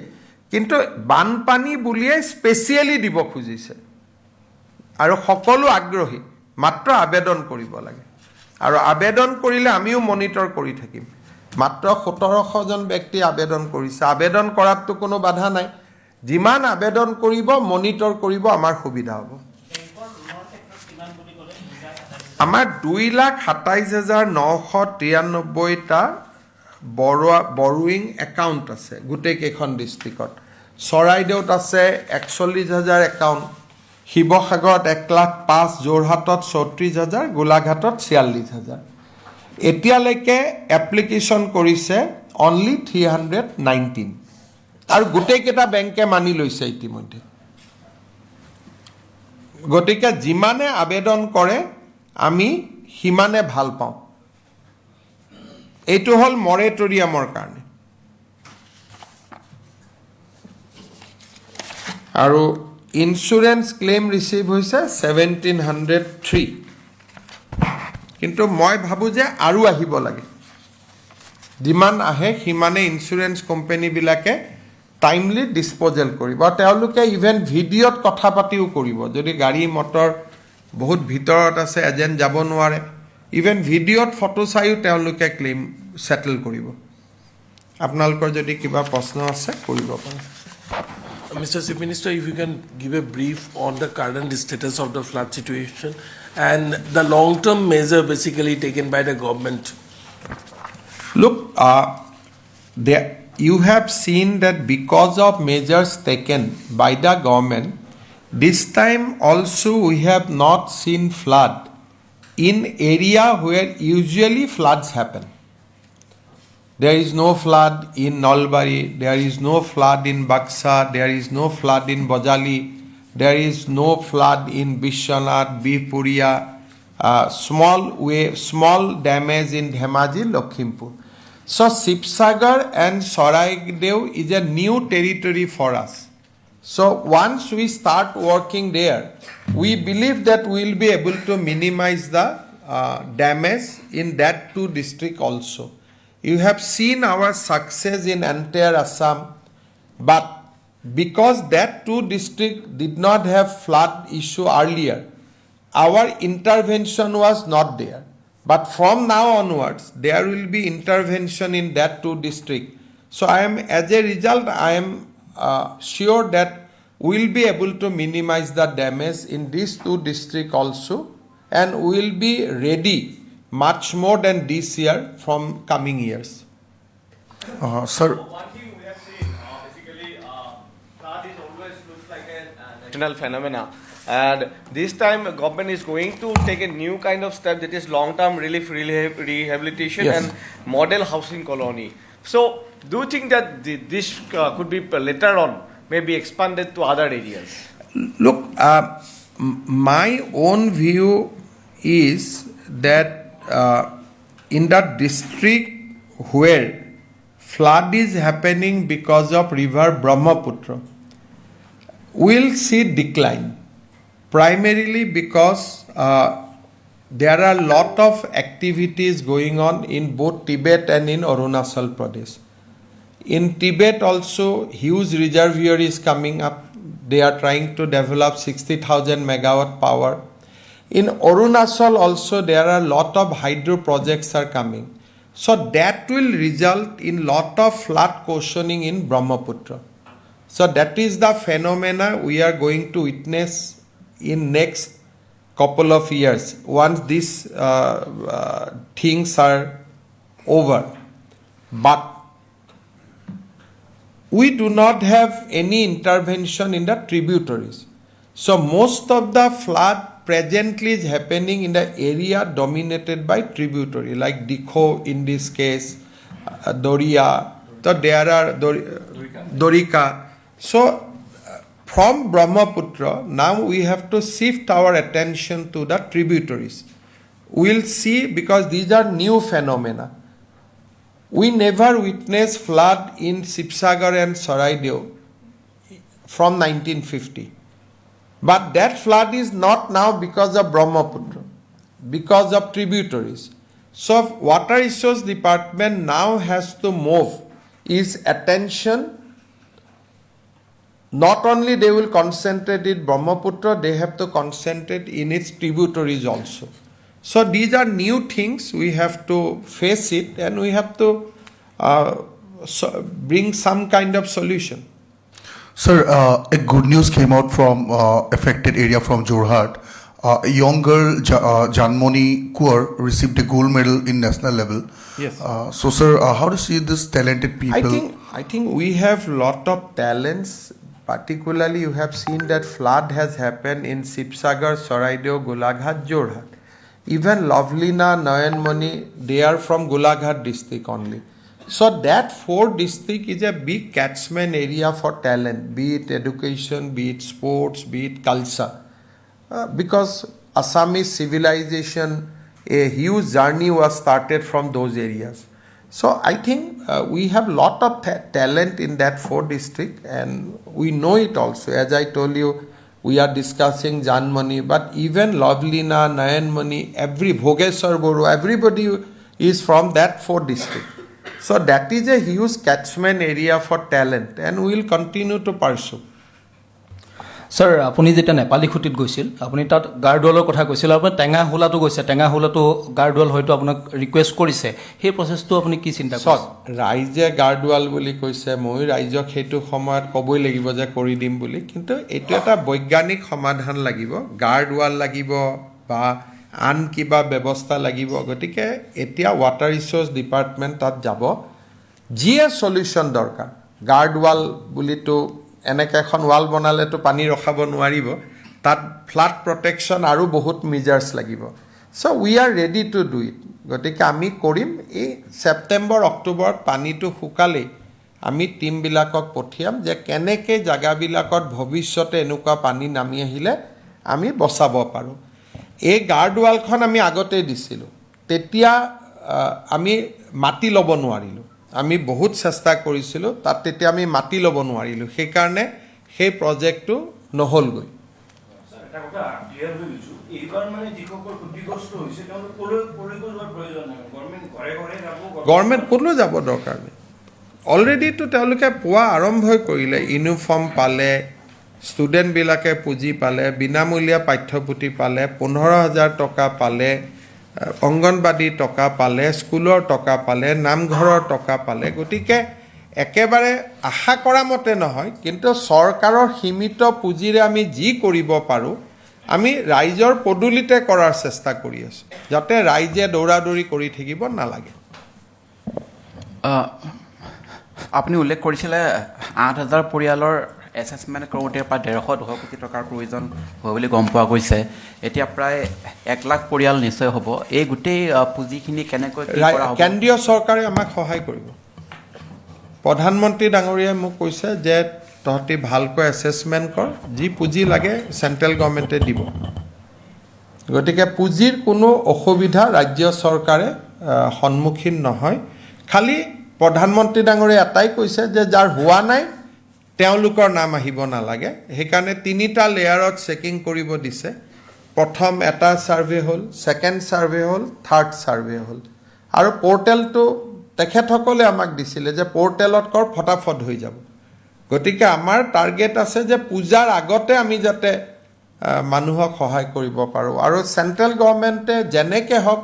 কিন্তু বানপানী বুলিয়ে স্পেচিয়ালি দিব খুজিছে আৰু সকলো আগ্ৰহী মাত্ৰ আবেদন কৰিব লাগে আৰু আবেদন কৰিলে আমিও মনিটৰ কৰি থাকিম মাত্ৰ 1700 জন ব্যক্তি আবেদন কৰিছে আবেদন কৰাতটো কোনো বাধা নাই যিমান আবেদন কৰিব মনিটৰ কৰিব আমাৰ সুবিধা হ'ব আমাৰ 2,27,993 টা বৰোইং একাউণ্ট আছে গোটেই কেইখন ডিস্ট্ৰিক্টত চৰাইদেউত আছে 41,000 একাউণ্ট শিৱসাগৰত 1,05,000 যোৰহাটত 34,000 গোলাঘাটত 46,000 এতিয়ালৈকে এপ্লিকেশ্যন কৰিছে অনলি 319 আৰু গোটেই কেইটা বেংকে মানি লৈছে ইতিমধ্যে গতিকে যিমানে আবেদন কৰে আমি হিমানে ভাল পাওঁ এইটো হল মৰেটৰিয়ামৰ কাৰণে আৰু ইন্স্যুৰেন্স ক্লেইম ৰিসিভ হৈছে 1703 কিন্তু মই ভাবো যে আৰু আহিব লাগে যিমান আহে হিমানে ইন্স্যুৰেন্স কোম্পানী বিলাকে টাইমলি ডিসপোজেল কৰিব তেওঁলোকে ইভেন ভিডিঅত কথা পাতিও কৰিব যদি গাড়ী মটৰ বহুত ভিতৰত আছে এজেন্ট যাব নোৱাৰে ইভেন ভিডিঅত ফটো চাইও তেওঁলোকে ক্লেইম সেটেল কৰিব আপোনালোকৰ যদি কিবা প্ৰশ্ন আছে কৰিব পাৰে
Mr. Chief Minister, if you can give a brief on the current status of the flood situation and the long-term measure basically taken by the government.
Look, you have seen that because of measures taken by the government, this time also we have not seen flood in area where usually floods happen. There is no flood in Nalbari, there is no flood in Baksa, there is no flood in Bajali, there is no flood in Bishwanath, Bipuria, small damage in Dhemaji, Lakhimpur. So Sibsagar and Saraigdev is a new territory for us. So once we start working there, we believe that we will be able to minimize the damage in that two districts also. You have seen our success in entire Assam, but because that two districts did not have flood issue earlier, our intervention was not there. But from now onwards, there will be intervention in that two districts. So as a result, I am sure that we will be able to minimize the damage in these two districts also, and we will be ready much more than this year from coming years.
Sir.
One thing we have seen, basically, flood is always looks like a national phenomena. And this time, government is going to take a new kind of step that is long-term relief rehabilitation
Yes.
and model housing colony. So, do you think that this could be later on maybe expanded to other areas?
Look, my own view is that in the district where flood is happening because of river Brahmaputra, we'll see decline. Primarily because there are a lot of activities going on in both Tibet and in Arunachal Pradesh. In Tibet also, huge reservoir is coming up. They are trying to develop 60,000 megawatt power. In Arunachal also, there are a lot of hydro projects are coming. So that will result in lot of flood cautioning in Brahmaputra. So that is the phenomena we are going to witness in next couple of years once these things are over. But we do not have any intervention in the tributaries. So most of the flood presently is happening in the area dominated by tributary, like Dikho in this case, Doria, so there are Dorika. So from Brahmaputra, now we have to shift our attention to the tributaries. We'll see, because these are new phenomena. We never witnessed flood in Sibsagar and Saraideo from 1950. But that flood is not now because of Brahmaputra, because of tributaries. So Water Resource Department now has to move its attention. Not only they will concentrate in Brahmaputra, they have to concentrate in its tributaries also. So these are new things, we have to face it, and we have to bring some kind of solution.
Sir, a good news came out from affected area from Jorhat. A young girl, Janmoni Kaur, received a gold medal in national level.
Yes.
So, sir, how do you see this talented people?
I think we have lot of talents. Particularly, you have seen that flood has happened in Sibsagar, Saraideo, Golaghat, Jorhat. Even Lovelina, Nayanmani, they are from Golaghat district only. So that 4 district is a big catchment area for talent, be it education, be it sports, be it culture. Because Assamese civilization, a huge journey was started from those areas. So I think we have lot of talent in that 4 district, and we know it also. As I told you, we are discussing Janmani, but even Lovelina, Nayanmani, Bhogeshwar Boru, everybody is from that 4 district. So that is a huge catchment area for talent, and we will continue to pursue.
Sir, আপুনি যেতিয়া নেপালী খুঁটিত গৈছিল, আপুনি তাত গাৰ্ডৱালৰ কথা কৈছিল, আপুনি টেঙা হোলাটো গৈছে, টেঙা হোলাটো গাৰ্ডৱাল হয়তো আপোনাক ৰিকুৱেষ্ট কৰিছে, সেই প্ৰচেছটো আপুনি কি চিন্তা কৰিছে?
ৰাইজে গাৰ্ডৱাল বুলি কৈছে, মই ৰাইজক সেইটো সময়ত ক'বই লাগিব যে কৰি দিম বুলি, কিন্তু এইটো এটা বৈজ্ঞানিক সমাধান লাগিব, গাৰ্ডৱাল লাগিব বা আন কিবা ব্যৱস্থা লাগিব। গতিকে এতিয়া ৱাটাৰ ৰিচোৰ্চ ডিপাৰ্টমেণ্ট তাত যাব, যিয়ে সলিউশ্যন দৰকাৰ। গাৰ্ডৱাল বুলিতো এনেকৈ এখন ৱাল বনালেতো পানী ৰখাব নোৱাৰিব, তাত ফ্লাড প্ৰটেকশ্যন আৰু বহুত মেজাৰ্ছ লাগিব। So' we are ready to do it. গতিকে আমি কৰিম। এই ছেপ্টেম্বৰ অক্টোবৰত পানীটো শুকালেই আমি টীমবিলাকক পঠিয়াম যে কেনেকৈ জেগাবিলাকত ভৱিষ্যতে এনেকুৱা পানী নামি আহিলে আমি বচাব পাৰোঁ। এই গাৰ্ডৱালখন আমি আগতেই দিছিলোঁ, তেতিয়া আমি মাটি ল'ব নোৱাৰিলোঁ। আমি বহুত চেষ্টা কৰিছিলোঁ, তাত তেতিয়া আমি মাটি ল'ব নোৱাৰিলোঁ, সেইকাৰণে সেই প্ৰজেক্টটো নহ'লগৈ। গভৰ্ণমেণ্ট ক'লৈ যাব দৰকাৰ নাই, অলৰেডিতো তেওঁলোকে পোৱা আৰম্ভই কৰিলে। ইউনিফৰ্ম পালে, ষ্টুডেণ্টবিলাকে পুঁজি পালে, বিনামূলীয়া পাঠ্যপুথি পালে, 15,000 টকা পালে, অংগনবাদী টকা পালে, স্কুলৰ টকা পালে, নামঘৰৰ টকা পালে। গতিকে একেবাৰে আশা কৰা মতে নহয়, কিন্তু চৰকাৰৰ সীমিত পুঁজিৰে আমি যি কৰিব পাৰোঁ আমি ৰাইজৰ পদূলিতে কৰাৰ চেষ্টা কৰি আছোঁ, যাতে ৰাইজে দৌৰা দৌৰি কৰি থাকিব নালাগে।
আপুনি উল্লেখ কৰিছিলে 8,000 পৰিয়ালৰ এছেছমেণ্ট কৰোঁতে প্ৰায় 150-200 কোটি টকাৰ প্ৰয়োজন হয় বুলি গম পোৱা গৈছে। এতিয়া প্ৰায় 1 লাখ পৰিয়াল নিশ্চয় হ'ব। এই গোটেই পুঁজিখিনি কেনেকৈ কি কৰা হ'ব?
কেন্দ্ৰীয় চৰকাৰে আমাক সহায় কৰিব। প্ৰধানমন্ত্ৰী ডাঙৰীয়াই মোক কৈছে যে তহঁতি ভালকৈ এছেছমেণ্ট কৰ যি পুঁজি লাগে চেণ্ট্ৰেল গভৰ্ণমেণ্টে দিব গতিকে পুঁজিৰ কোনো অসুবিধা ৰাজ্য চৰকাৰে সন্মুখীন নহয় খালি প্ৰধানমন্ত্ৰী ডাঙৰীয়া এটাই কৈছে যে যাৰ হোৱা নাই তেওঁলোকৰ নাম আহিব নালাগে সেইকাৰণে 3টা লেয়াৰত চেকিং কৰিব দিছে প্ৰথম এটা সাৰ্ভে হ'ল সেকেন্ড সাৰ্ভে হ'ল থাৰ্ড সাৰ্ভে হ'ল আৰু পোৰ্টেলটো তেখেতসকলে আমাক দিছিলে যে পোৰ্টেলত কৰ ফটাফট হৈ যাব গতিকে আমাৰ টাৰ্গেট আছে যে পূজাৰ আগতে আমি যাতে মানুহক সহায় কৰিব পাৰোঁ আৰু চেণ্ট্ৰেল গভৰ্ণমেণ্টে যেনেকৈ হওক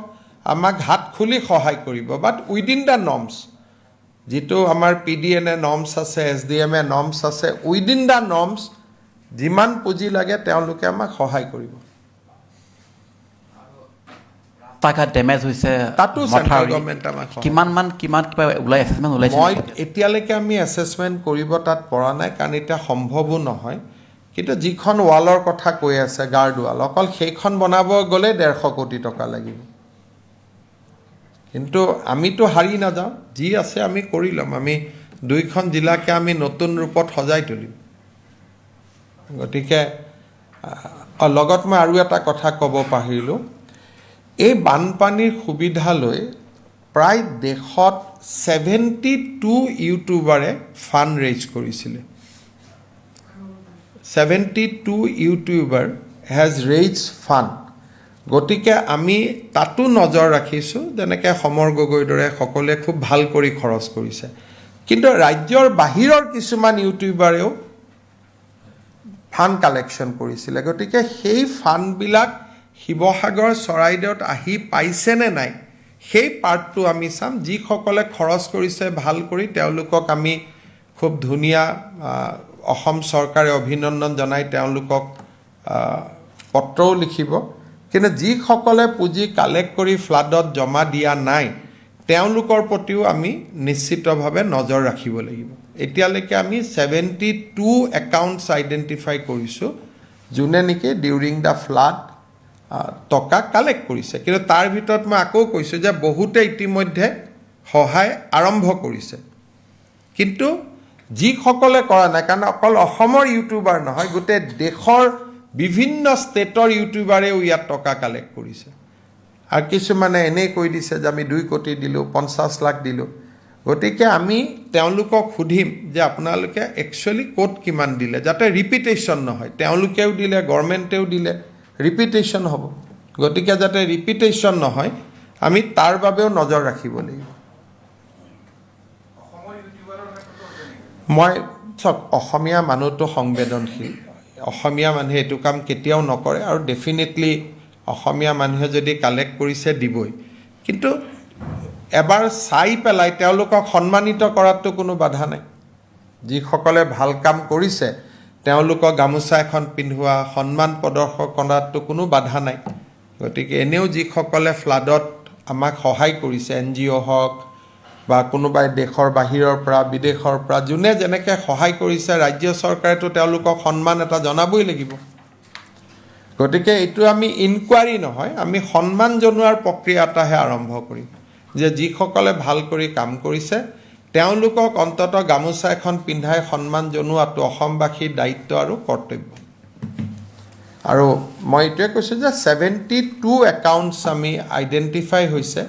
আমাক হাত খুলি সহায় কৰিব বাট উইদিন দ্য নৰ্মছ যিটো আমাৰ PDNA নৰ্মছ আছে SDMA নৰ্মছ আছে উইদিন দ্য নৰ্মছ যিমান পুঁজি লাগে তেওঁলোকে আমাক সহায় কৰিব
টাকাত ডেমেজ হৈছে
তাতো চেণ্ট্ৰেল গভৰ্ণমেণ্ট আমাক
কিমান কিবা ওলাই এছেছমেণ্ট ওলাইছে
মই এতিয়ালৈকে আমি এছেছমেণ্ট কৰিব তাত পৰা নাই কাৰণ এতিয়া সম্ভৱো নহয় কিন্তু যিখন ৱালৰ কথা কৈ আছে গাৰ্ড ৱাল অকল সেইখন বনাব গ'লে 150 কোটি টকা লাগিব কিন্তু আমিতো হাৰি নাযাওঁ যি আছে আমি কৰি ল'ম আমি 2খন জিলাকে আমি নতুন ৰূপত সজাই তুলিম গতিকে লগত মই আৰু এটা কথা ক'ব পাহৰিলোঁ এই বানপানীৰ সুবিধা লৈ প্ৰায় দেশত 72 ইউটিউবাৰে ফাণ্ড ৰেইজ কৰিছিলে 72 ইউটিউবাৰ হেজ ৰেইজ ফাণ্ড গতিকে আমি তাতো নজৰ ৰাখিছোঁ যেনেকৈ সমৰ গগৈৰ দৰে সকলোৱে খুব ভাল কৰি খৰচ কৰিছে কিন্তু ৰাজ্যৰ বাহিৰৰ কিছুমান ইউটিউবাৰেও ফাণ্ড কালেকশ্যন কৰিছিলে গতিকে সেই ফাণ্ডবিলাক শিৱসাগৰ চৰাইদেউত আহি পাইছেনে নাই সেই পাৰ্টটো আমি চাম যিসকলে খৰচ কৰিছে ভাল কৰি তেওঁলোকক আমি খুব ধুনীয়া অসম চৰকাৰে অভিনন্দন জনাই তেওঁলোকক পত্ৰও লিখিব কিন্তু যিসকলে পুঁজি কালেক্ট কৰি ফ্লাডত জমা দিয়া নাই তেওঁলোকৰ প্ৰতিও আমি নিশ্চিতভাৱে নজৰ ৰাখিব লাগিব এতিয়ালৈকে আমি 72 একাউণ্টছ আইডেণ্টিফাই কৰিছোঁ যোনে নেকি ডিউৰিং দ্য ফ্লাড টকা কালেক্ট কৰিছে কিন্তু তাৰ ভিতৰত মই আকৌ কৈছোঁ যে বহুতে ইতিমধ্যে সহায় আৰম্ভ কৰিছে কিন্তু যিসকলে কৰা নাই কাৰণ অকল অসমৰ ইউটিউবাৰ নহয় গোটেই দেশৰ বিভিন্ন ষ্টেটৰ ইউটিউবাৰেও ইয়াত টকা কালেক্ট কৰিছে আৰু কিছুমানে এনেই কৈ দিছে যে আমি 2 কোটি দিলোঁ 50 লাখ দিলোঁ গতিকে আমি তেওঁলোকক সুধিম যে আপোনালোকে একচুৱেলি ক'ত কিমান দিলে যাতে ৰিপিটেশ্যন নহয় তেওঁলোকেও দিলে গভৰ্ণমেণ্টেও দিলে ৰিপিটেশ্যন হ'ব গতিকে যাতে ৰিপিটেশ্যন নহয় আমি তাৰ বাবেও নজৰ ৰাখিব লাগিব মই চাওক অসমীয়া মানুহটো সংবেদনশীল অসমীয়া মানুহে এইটো কাম কেতিয়াও নকৰে আৰু ডেফিনেটলি অসমীয়া মানুহে যদি কালেক্ট কৰিছে দিবই কিন্তু এবাৰ চাই পেলাই তেওঁলোকক সন্মানিত কৰাটো কোনো বাধা নাই যিসকলে ভাল কাম কৰিছে তেওঁলোকক গামোচা এখন পিন্ধোৱা সন্মান প্ৰদৰ্শন কৰাটো কোনো বাধা নাই গতিকে এনেও যিসকলে ফ্লাডত আমাক সহায় কৰিছে NGO হওক বা কোনোবাই দেশৰ বাহিৰৰ পৰা বিদেশৰ পৰা যোনে যেনেকৈ সহায় কৰিছে ৰাজ্য চৰকাৰেতো তেওঁলোকক সন্মান এটা জনাবই লাগিব গতিকে এইটো আমি ইনকুৱাৰী নহয় আমি সন্মান জনোৱাৰ প্ৰক্ৰিয়া এটাহে আৰম্ভ কৰিম যে যিসকলে ভাল কৰি কাম কৰিছে তেওঁলোকক অন্ততঃ গামোচা এখন পিন্ধাই সন্মান জনোৱাটো অসমবাসীৰ দায়িত্ব আৰু কৰ্তব্য আৰু মই এইটোৱে কৈছোঁ যে 72 একাউণ্টছ আমি আইডেণ্টিফাই হৈছে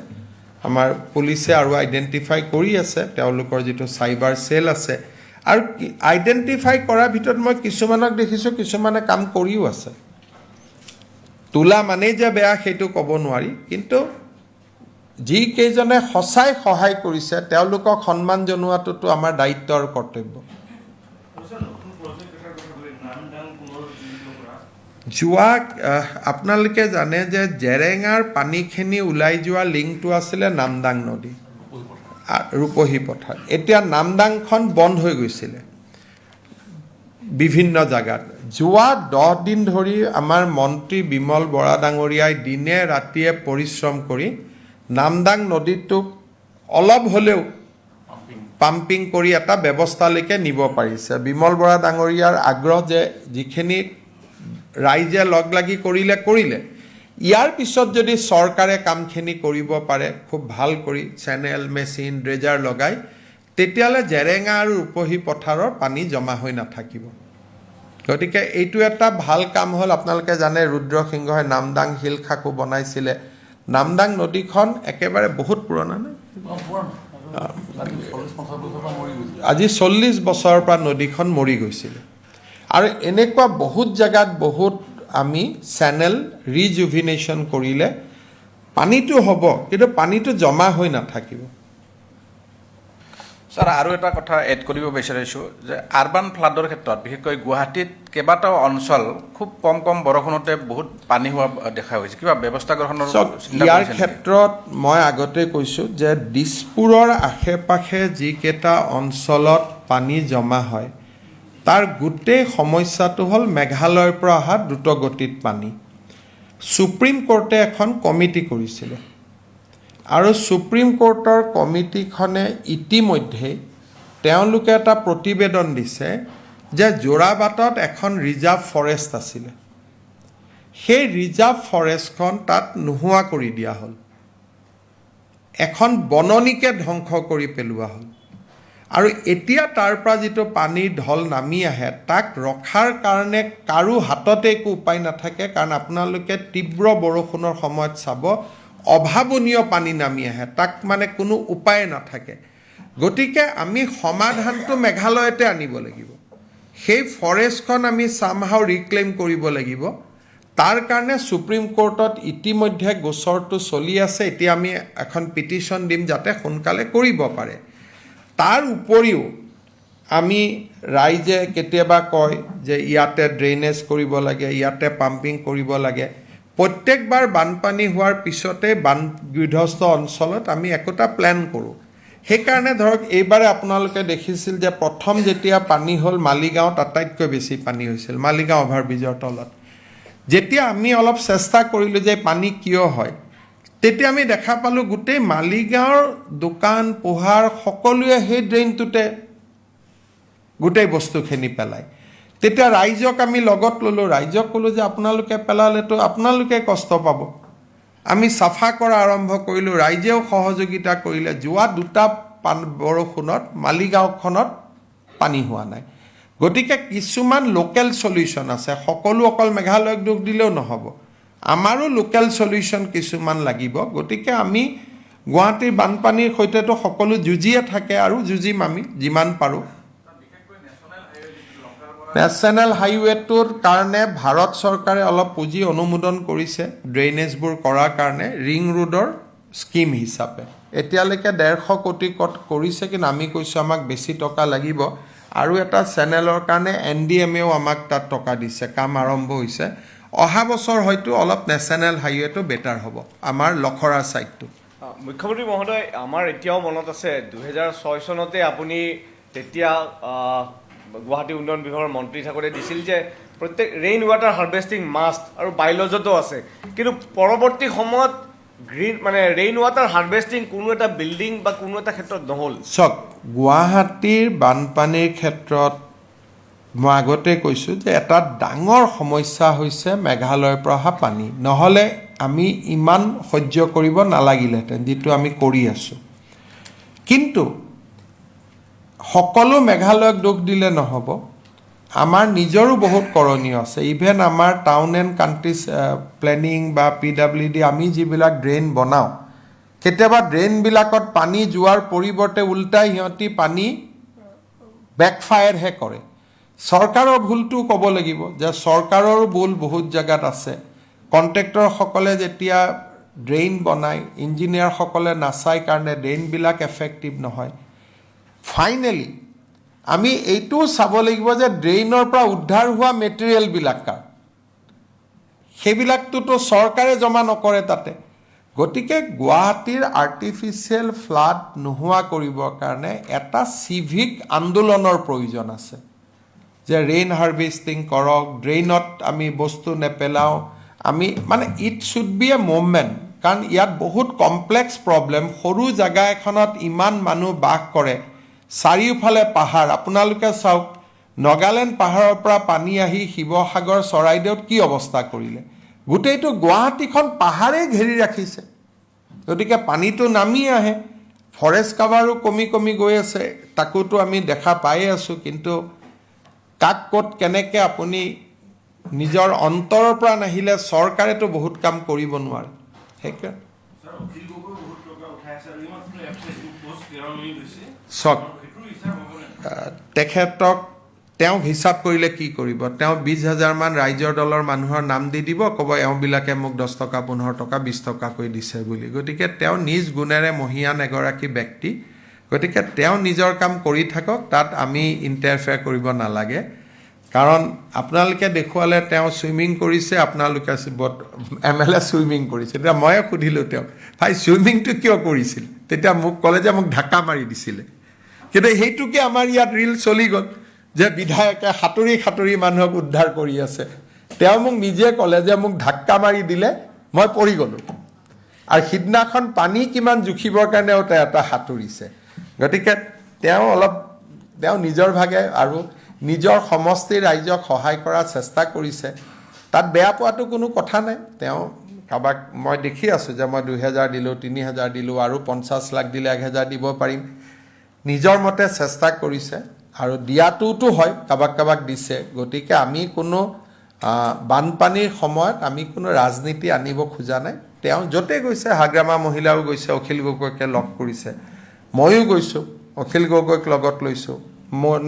আমাৰ পুলিচে আৰু আইডেণ্টিফাই কৰি আছে তেওঁলোকৰ যিটো চাইবাৰ চেল আছে আৰু আইডেণ্টিফাই কৰাৰ ভিতৰত মই কিছুমানক দেখিছোঁ কিছুমানে কাম কৰিও আছে তোলা মানেই যে বেয়া সেইটো ক'ব নোৱাৰি কিন্তু যিকেইজনে সঁচাই সহায় কৰিছে তেওঁলোকক সন্মান জনোৱাটোতো আমাৰ দায়িত্ব আৰু কৰ্তব্য যোৱা আপোনালোকে জানে যে জেৰেঙাৰ পানীখিনি ওলাই যোৱা লিংকটো আছিলে নামদাং নদী ৰূপহী পথাৰ এতিয়া নামদাংখন বন্ধ হৈ গৈছিলে বিভিন্ন জায়গাত যোৱা 10 দিন ধৰি আমাৰ মন্ত্ৰী বিমল বৰা ডাঙৰীয়াই দিনে ৰাতিয়ে পৰিশ্ৰম কৰি নামদাং নদীটোক অলপ হ'লেও পাম্পিং কৰি এটা ব্যৱস্থালৈকে নিব পাৰিছে বিমল বৰা ডাঙৰীয়াৰ আগ্ৰহ যে যিখিনি ৰাইজে লগ লাগি কৰিলে ইয়াৰ পিছত যদি চৰকাৰে কামখিনি কৰিব পাৰে খুব ভাল কৰি চেনেল মেচিন ড্ৰেজাৰ লগাই তেতিয়ালে জেৰেঙা আৰু ৰূপহী পথাৰৰ পানী জমা হৈ নাথাকিব গতিকে এইটো এটা ভাল কাম হ'ল আপোনালোকে জানে ৰুদ্ৰসিংহই নামদাং হিল খাকো বনাইছিলে নামদাং নদীখন একেবাৰে বহুত পুৰণা নে আজি 40 বছৰৰ পৰা নদীখন মৰি গৈছিল আৰু এনেকুৱা বহুত জায়গাত বহুত আমি চেনেল ৰিজুভিনেশ্যন কৰিলে পানীটো হ'ব কিন্তু পানীটো জমা হৈ নাথাকিব
স্যাৰ আৰু এটা কথা এড কৰিব বিচাৰিছোঁ যে আৰবান ফ্লাডৰ ক্ষেত্ৰত বিশেষকৈ গুৱাহাটীত কেইবাটাও অঞ্চল খুব কম বৰষুণতে বহুত পানী হোৱা দেখা হৈছে কিবা ব্যৱস্থা গ্ৰহণৰ
ইয়াৰ ক্ষেত্ৰত মই আগতে কৈছোঁ যে দিছপুৰৰ আশে পাশে যিকেইটা অঞ্চলত পানী জমা হয় তাৰ গোটেই সমস্যাটো হ'ল মেঘালয়ৰ পৰা অহা দ্ৰুতগতিত পানী সুপ্ৰিম কোৰ্টে এখন কমিটি কৰিছিলে আৰু সুপ্ৰিম কোৰ্টৰ কমিটিখনে ইতিমধ্যে তেওঁলোকে এটা প্ৰতিবেদন দিছে যে যোৰাবাটত এখন ৰিজাৰ্ভ ফৰেষ্ট আছিলে সেই ৰিজাৰ্ভ ফৰেষ্টখন তাত নোহোৱা কৰি দিয়া হ'ল এখন বননিকে ধ্বংস কৰি পেলোৱা হ'ল আৰু এতিয়া তাৰ পৰা যিটো পানীৰ ঢল নামি আহে তাক ৰখাৰ কাৰণে কাৰো হাততে একো উপায় নাথাকে কাৰণ আপোনালোকে তীব্ৰ বৰষুণৰ সময়ত চাব অভাৱনীয় পানী নামি আহে তাক মানে কোনো উপায় নাথাকে গতিকে আমি সমাধানটো মেঘালয়তে আনিব লাগিব সেই ফৰেষ্টখন আমি সামহাও ৰিক্লেইম কৰিব লাগিব তাৰ কাৰণে সুপ্ৰিম কোৰ্টত ইতিমধ্যে গোচৰটো চলি আছে এতিয়া আমি এখন পিটিশ্যন দিম যাতে সোনকালে কৰিব পাৰে তাৰ উপৰিও আমি ৰাইজে কেতিয়াবা কয় যে ইয়াতে ড্ৰেইনেজ কৰিব লাগে ইয়াতে পাম্পিং কৰিব লাগে প্ৰত্যেকবাৰ বানপানী হোৱাৰ পিছতে বানবিধ্বস্ত অঞ্চলত আমি একোটা প্ল্যান কৰোঁ সেইকাৰণে ধৰক এইবাৰে আপোনালোকে দেখিছিল যে প্ৰথম যেতিয়া পানী হ'ল মালিগাঁৱত আটাইতকৈ বেছি পানী হৈছিল মালিগাঁও অভাৰব্ৰিজৰ তলত যেতিয়া আমি অলপ চেষ্টা কৰিলোঁ যে পানী কিয় হয় তেতিয়া আমি দেখা পালোঁ গোটেই মালিগাঁৱৰ দোকান পোহাৰ সকলোৱে সেই ড্ৰেইনটোতে গোটেই বস্তুখিনি পেলায় তেতিয়া ৰাইজক আমি লগত ল'লোঁ ৰাইজক ক'লোঁ যে আপোনালোকে পেলালেতো আপোনালোকে কষ্ট পাব আমি চাফা কৰা আৰম্ভ কৰিলোঁ ৰাইজেও সহযোগিতা কৰিলে যোৱা দুটা বৰষুণত মালিগাঁওখনত পানী হোৱা নাই গতিকে কিছুমান লোকেল সলিউশন আছে সকলো অকল মেঘালয়ক দুখ দিলেও নহ'ব আমাৰো লোকেল সলিউশন কিছুমান লাগিব গতিকে আমি গুৱাহাটীৰ বানপানীৰ সৈতেতো সকলো যুঁজিয়ে থাকে আৰু যুঁজিম আমি যিমান পাৰোঁ নেশ্যনেল হাইৱেটোৰ কাৰণে ভাৰত চৰকাৰে অলপ পুঁজি অনুমোদন কৰিছে ড্ৰেইনেজবোৰ কৰাৰ কাৰণে ৰিং ৰোডৰ স্কিম হিচাপে এতিয়ালৈকে 150 কোটি কৰিছে কিন্তু আমি কৈছোঁ আমাক বেছি টকা লাগিব আৰু এটা চেনেলৰ কাৰণে NDMAও আমাক তাত টকা দিছে কাম আৰম্ভ হৈছে অহা বছৰ হয়তো অলপ নেশ্যনেল হাইৱেটো বেটাৰ হ'ব আমাৰ লখৰা ছাইডটো
মুখ্যমন্ত্ৰী মহোদয় আমাৰ এতিয়াও মনত আছে 2006 চনতে আপুনি তেতিয়া গুৱাহাটী উন্নয়ন বিভাগৰ মন্ত্ৰী থাকোঁতে দিছিল যে প্ৰত্যেক ৰেইন ৱাটাৰ হাৰ্ভেষ্টিং মাষ্ট আৰু বাইলজতো আছে কিন্তু পৰৱৰ্তী সময়ত গ্ৰীণ মানে ৰেইন ৱাটাৰ হাৰ্ভেষ্টিং কোনো এটা বিল্ডিং বা কোনো এটা ক্ষেত্ৰত নহ'ল
চাওক গুৱাহাটীৰ বানপানীৰ ক্ষেত্ৰত মই আগতে কৈছোঁ যে এটা ডাঙৰ সমস্যা হৈছে মেঘালয়ৰ পৰা অহা পানী নহ'লে আমি ইমান সহ্য কৰিব নালাগিলেহেঁতেন যিটো আমি কৰি আছোঁ কিন্তু সকলো মেঘালয়ক দোষ দিলে নহ'ব আমাৰ নিজৰো বহুত কৰণীয় আছে ইভেন আমাৰ টাউন এণ্ড কাণ্ট্ৰি প্লেনিং বা PWD আমি যিবিলাক ড্ৰেইন বনাওঁ কেতিয়াবা ড্ৰেইনবিলাকত পানী যোৱাৰ পৰিৱৰ্তে উল্টাই সিহঁতি পানী বেকফায়াৰহে কৰে চৰকাৰৰ ভুলটো ক'ব লাগিব যে চৰকাৰৰো ভুল বহুত জেগাত আছে কণ্ট্ৰেক্টৰসকলে যেতিয়া ড্ৰেইন বনায় ইঞ্জিনিয়াৰসকলে নাচায় কাৰণে ড্ৰেইনবিলাক এফেক্টিভ নহয় ফাইনেলি আমি এইটোও চাব লাগিব যে ড্ৰেইনৰ পৰা উদ্ধাৰ হোৱা মেটেৰিয়েলবিলাক সেইবিলাকটোতো চৰকাৰে জমা নকৰে তাতে গতিকে গুৱাহাটীৰ আৰ্টিফিচিয়েল ফ্লাড নোহোৱা কৰিবৰ কাৰণে এটা চিভিক আন্দোলনৰ প্ৰয়োজন আছে যে ৰেইন হাৰ্ভেষ্টিং কৰক ড্ৰেইনত আমি বস্তু নেপেলাওঁ আমি মানে it should B A movement কাৰণ ইয়াত বহুত কমপ্লেক্স প্ৰব্লেম সৰু জেগা এখনত ইমান মানুহ বাস কৰে চাৰিওফালে পাহাৰ আপোনালোকে চাওক নগালেণ্ড পাহাৰৰ পৰা পানী আহি শিৱসাগৰ চৰাইদেউত কি অৱস্থা কৰিলে গোটেইটো গুৱাহাটীখন পাহাৰেই ঘেৰি ৰাখিছে গতিকে পানীটো নামি আহে ফৰেষ্ট কাভাৰো কমি গৈ আছে, তাকোতো আমি দেখা পায়ে আছোঁ। কিন্তু কাক ক'ত কেনেকৈ আপুনি নিজৰ অন্তৰৰ পৰা নাহিলে চৰকাৰেতো বহুত কাম কৰিব নোৱাৰে। সেইকাৰণে চাওক, তেখেতক তেওঁ হিচাপ কৰিলে কি কৰিব? তেওঁ 20,000 মান ৰাইজৰ দলৰ মানুহৰ নাম দি দিব, ক'ব এওঁবিলাকে মোক 10 টকা 15 টকা 20 টকাকৈ দিছে বুলি। গতিকে তেওঁ নিজ গুণেৰে মহিয়ান এগৰাকী ব্যক্তি, গতিকে তেওঁ নিজৰ কাম কৰি থাকক, তাত আমি ইণ্টাৰফেয়াৰ কৰিব নালাগে। কাৰণ আপোনালোকে দেখুৱালে তেওঁ চুইমিং কৰিছে, আপোনালোকে MLA চুইমিং কৰিছে। তেতিয়া ময়ে সুধিলোঁ তেওঁক, ভাই চুইমিংটো কিয় কৰিছিল? তেতিয়া মোক ক'লে যে মোক ঢাকা মাৰি দিছিলে। কিন্তু সেইটোকে আমাৰ ইয়াত ৰিল চলি গ'ল যে বিধায়কে সাঁতুৰি মানুহক উদ্ধাৰ কৰি আছে। তেওঁ মোক নিজে ক'লে যে মোক ধাক্কা মাৰি দিলে, মই পৰি গ'লোঁ। আৰু সিদিনাখন পানী কিমান জুখিবৰ কাৰণেও তেওঁ এটা সাঁতুৰিছে। গতিকে তেওঁ নিজৰ ভাগে আৰু নিজৰ সমষ্টিৰ ৰাইজক সহায় কৰাৰ চেষ্টা কৰিছে, তাত বেয়া পোৱাটো কোনো কথা নাই। তেওঁ কাৰোবাক মই দেখি আছোঁ যে মই 2,000 দিলোঁ, 3,000 দিলোঁ, আৰু 50 লাখ দিলে 1,000 দিব পাৰিম। নিজৰ মতে চেষ্টা কৰিছে আৰু দিয়াটোতো হয়, কাৰোবাক দিছে। গতিকে আমি কোনো বানপানীৰ সময়ত আমি কোনো ৰাজনীতি আনিব খোজা নাই। তেওঁ য'তে গৈছে, হাগ্ৰামা মহিলাও গৈছে, অখিল গগৈকে লগ কৰিছে, ময়ো গৈছোঁ, অখিল গগৈক লগত লৈছোঁ,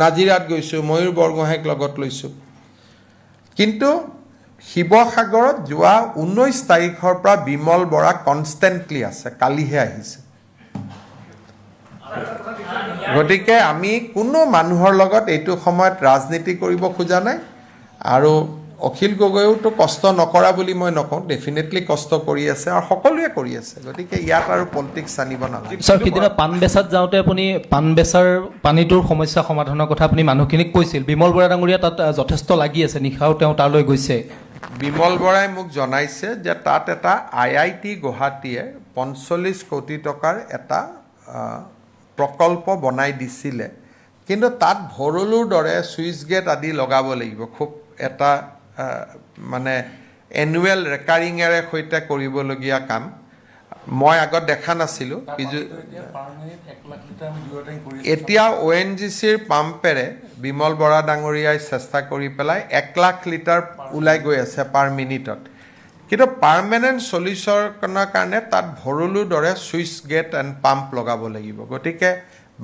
নাজিৰাত গৈছোঁ, ময়ূৰ বৰগোহাঁইক লগত লৈছোঁ। কিন্তু শিৱসাগৰত যোৱা 19 তাৰিখৰ পৰা বিমল বৰা কনষ্টেণ্টলি আছে, কালিহে আহিছে। গতিকে আমি কোনো মানুহৰ লগত এইটো সময়ত ৰাজনীতি কৰিব খোজা নাই। আৰু অখিল গগৈওতো কষ্ট নকৰা বুলি মই নকওঁ, ডেফিনেটলি কষ্ট কৰি আছে আৰু সকলোৱে কৰি আছে। গতিকে ইয়াত আৰু পলিটিক্স আনিব নালাগে।
ছাৰ, সিদিনা পাণবেচাত যাওঁতে আপুনি পাণবেচাৰ পানীটোৰ সমস্যা সমাধানৰ কথা আপুনি মানুহখিনিক কৈছিল। বিমল বৰা ডাঙৰীয়া তাত যথেষ্ট লাগি আছে, নিশাও তেওঁ তালৈ গৈছে।
বিমল বৰাই মোক জনাইছে যে তাত এটা IIT গুৱাহাটীয়ে 45 কোটি টকাৰ এটা প্ৰকল্প বনাই দিছিলে, কিন্তু তাত ভৰলুৰ দৰে চুইচ গেট আদি লগাব লাগিব। খুব এটা মানে এনুৱেল ৰেকাৰিঙেৰে সৈতে কৰিবলগীয়া কাম। মই আগত দেখা নাছিলোঁ। এতিয়া ONGCৰ পাম্পেৰে বিমল বৰা ডাঙৰীয়াই চেষ্টা কৰি পেলাই 1 লাখ লিটাৰ ওলাই গৈ আছে পাৰ মিনিটত। কিন্তু পাৰ্মানেণ্ট সলিউশ্যনৰ কাৰণে তাত ভৰলুৰ দৰে চুইচ গেট এণ্ড পাম্প লগাব লাগিব। গতিকে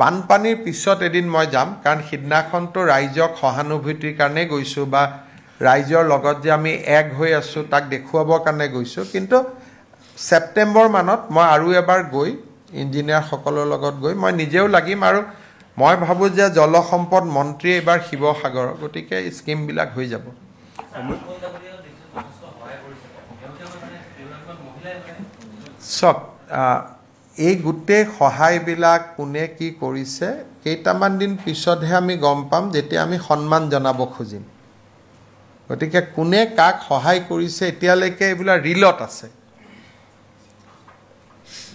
বানপানীৰ পিছত এদিন মই যাম, কাৰণ সিদিনাখনতো ৰাইজক সহানুভূতিৰ কাৰণে গৈছোঁ বা ৰাইজৰ লগত যে আমি এক হৈ আছোঁ তাক দেখুৱাবৰ কাৰণে গৈছোঁ। কিন্তু ছেপ্টেম্বৰ মানত মই আৰু এবাৰ গৈ ইঞ্জিনিয়াৰসকলৰ লগত গৈ মই নিজেও লাগিম। আৰু মই ভাবোঁ যে জলসম্পদ মন্ত্ৰী এইবাৰ শিৱসাগৰ, গতিকে স্কিমবিলাক হৈ যাব। চাওক, এই গোটেই সহায়বিলাক কোনে কি কৰিছে কেইটামান দিন পিছতহে আমি গম পাম, যেতিয়া আমি সন্মান জনাব খুজিম। গতিকে কোনে কাক সহায় কৰিছে এতিয়ালৈকে এইবিলাক ৰিলত আছে।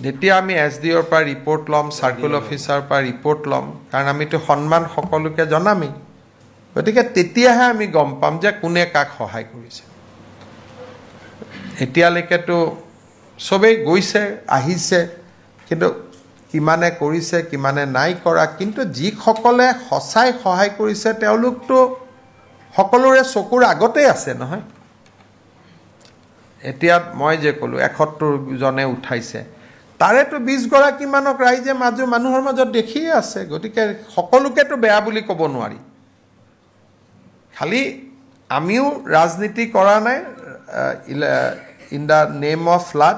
যেতিয়া আমি SDOৰ পৰা ৰিপৰ্ট ল'ম, চাৰ্কুল অফিচাৰৰ পৰা ৰিপৰ্ট ল'ম, কাৰণ আমিতো সন্মান সকলোকে জনামেই। গতিকে তেতিয়াহে আমি গম পাম যে কোনে কাক সহায় কৰিছে। এতিয়ালৈকেতো চবেই গৈছে আহিছে, কিন্তু কিমানে কৰিছে কিমানে নাই কৰা। কিন্তু যিসকলে সঁচাই সহায় কৰিছে তেওঁলোকতো সকলোৰে চকুৰ আগতেই আছে নহয়। এতিয়া মই যে ক'লোঁ 71 জনে উঠাইছে, তাৰেতো 20 গৰাকীমানক ৰাইজে মানুহৰ মাজত দেখিয়ে আছে। গতিকে সকলোকেতো বেয়া বুলি ক'ব নোৱাৰি। খালি আমিও ৰাজনীতি কৰা নাই in the name of flood.